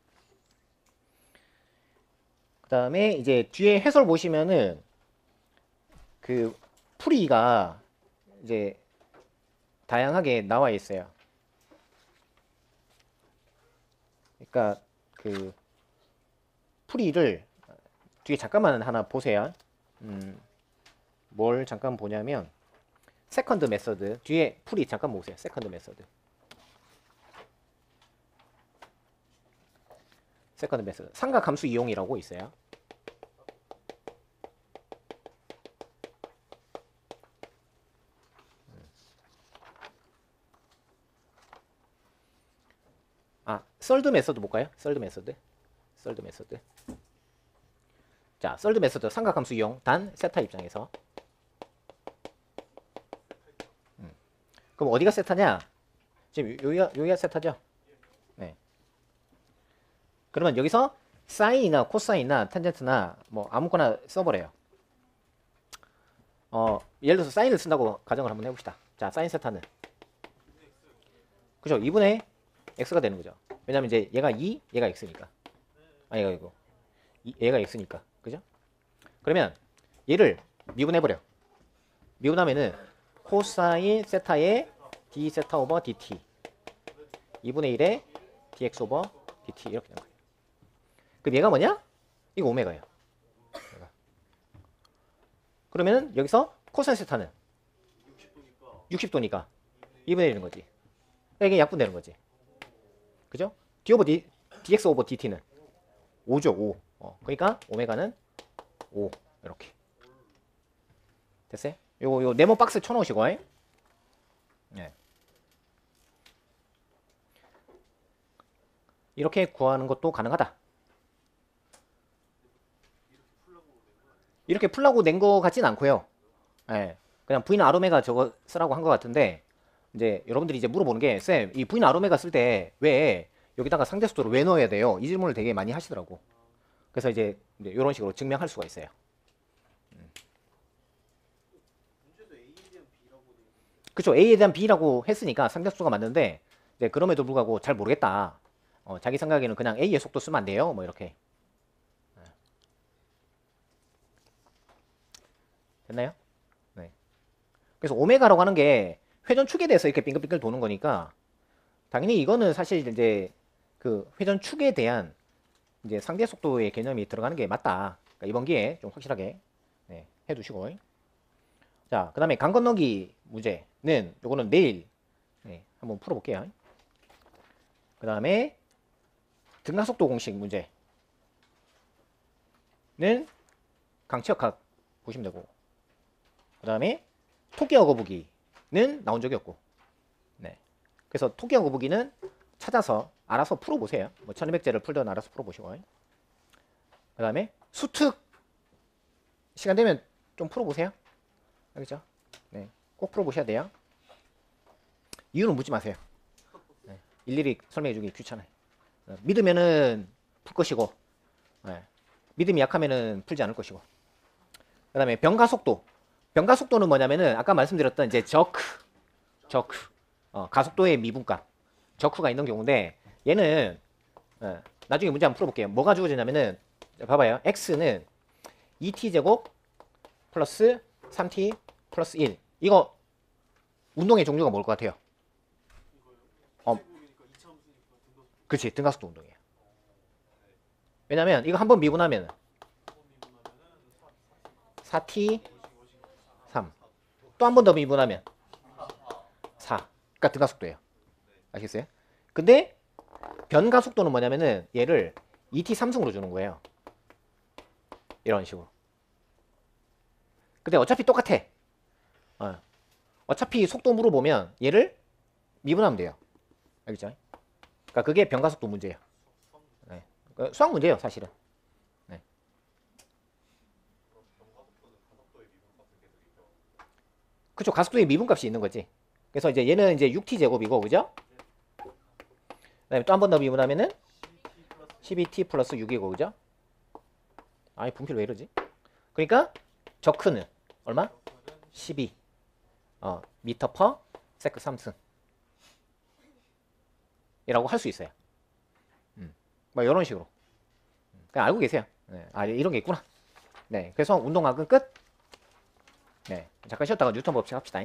그 다음에 이제 뒤에 해설 보시면은 그 풀이가 이제 다양하게 나와 있어요. 그러니까 그 풀이를 뒤에 잠깐만 하나 보세요. 뭘 잠깐 보냐면 세컨드 메서드 뒤에 풀이 잠깐 보세요. 세컨드 메서드. 세컨드 메서드 삼각함수 이용이라고 있어요. 썰드 메서드 볼까요? 썰드 메서드. 썰드 메서드. 자, 썰드 메서드 삼각함수 이용 단 세타 입장에서. 그럼 어디가 세타냐? 지금 여기가 세타죠? 네. 그러면 여기서 사인이나 코사인이나 탄젠트나 뭐 아무거나 써버려요. 예를 들어서 사인을 쓴다고 가정을 한번 해봅시다. 자, 사인 세타는 그죠? 2분의 x가 되는 거죠. 왜냐면 이제 얘가 2, 얘가 x니까. 아니 이거 얘가 x니까. 그죠? 그러면 얘를 미분해버려. 미분하면은 코사인 세타의 d 세타 오버 dt 2분의 1의 dx 오버 dt 이렇게 되는 거예요. 그럼 얘가 뭐냐? 이거 오메가예요. 그러면은 여기서 코사인 세타는 60도니까 2분의 1인 거지. 그러니까 이게 약분되는 거지. 그죠? d 오버 dx 오버 dt는 5죠. 5. 그러니까 오메가는 5 이렇게 됐어요? 요 네모 박스 쳐놓으시고. 네. 이렇게 구하는 것도 가능하다. 이렇게 풀라고 낸 거 같진 않고요. 네. 그냥 V는 아로메가 저거 쓰라고 한 것 같은데 이제 여러분들이 이제 물어보는 게 쌤, 이 V는 아로메가 쓸 때 왜 여기다가 상대 속도를 왜 넣어야 돼요? 이 질문을 되게 많이 하시더라고. 그래서 이제 이런 식으로 증명할 수가 있어요. 그쵸. A에 대한 B라고 했으니까 상대수가 맞는데 이제 그럼에도 불구하고 잘 모르겠다. 자기 생각에는 그냥 A의 속도 쓰면 안 돼요. 뭐 이렇게. 됐나요? 네. 그래서 오메가라고 하는 게 회전축에 대해서 이렇게 빙글빙글 도는 거니까 당연히 이거는 사실 이제 그 회전축에 대한 이제 상대 속도의 개념이 들어가는 게 맞다. 그러니까 이번 기회에 좀 확실하게 해두시고. 자, 그 다음에 강 건너기 문제는 요거는 내일 한번 풀어볼게요. 그 다음에 등가속도 공식 문제는 강치역학 보시면 되고, 그 다음에 토끼와 거북이 나온 적이 없고. 네. 그래서 토기와 거북이는 찾아서 알아서 풀어보세요. 뭐 1200제를 풀던 알아서 풀어보시고. 그 다음에 수특 시간 되면 좀 풀어보세요. 알겠죠? 네. 꼭 풀어보셔야 돼요. 이유는 묻지 마세요. 네. 일일이 설명해주기 귀찮아요. 믿으면은 풀 것이고, 네. 믿음이 약하면은 풀지 않을 것이고. 그 다음에 변가속도. 변가속도는 뭐냐면은 아까 말씀드렸던 이제 저크, 가속도의 미분값, 저크가 있는 경우인데 얘는 나중에 문제 한번 풀어볼게요. 뭐가 주어지냐면은 봐봐요. x는 2t제곱 플러스 3t 플러스 1. 이거 운동의 종류가 뭘 것 같아요? 그렇지, 등가속도 운동이에요. 왜냐면 이거 한번 미분하면 4t 3. 또 한 번 더 미분하면 4. 그러니까 등가속도예요. 아시겠어요? 근데 변가속도는 뭐냐면은 얘를 2t 3승으로 주는 거예요. 이런 식으로. 근데 어차피 똑같아. 어차피 속도 물어보면 얘를 미분하면 돼요. 알겠죠? 그러니까 그게 변가속도 문제예요. 네. 수학 문제예요, 사실은. 네. 그쵸, 가속도의 미분값이 있는 거지. 그래서 이제 얘는 이제 6t 제곱이고, 그죠? 그다음에 또 한 번 더 미분하면은 12t 플러스 6이고, 그죠? 아니 분필 왜 이러지? 그러니까 저크는 얼마? 12 미터 퍼 세크 3승 이라고 할 수 있어요. 뭐 이런 식으로 그냥 알고 계세요. 네. 아 이런 게 있구나. 네, 그래서 운동학은 끝. 네, 잠깐 쉬었다가 뉴턴 법칙 합시다.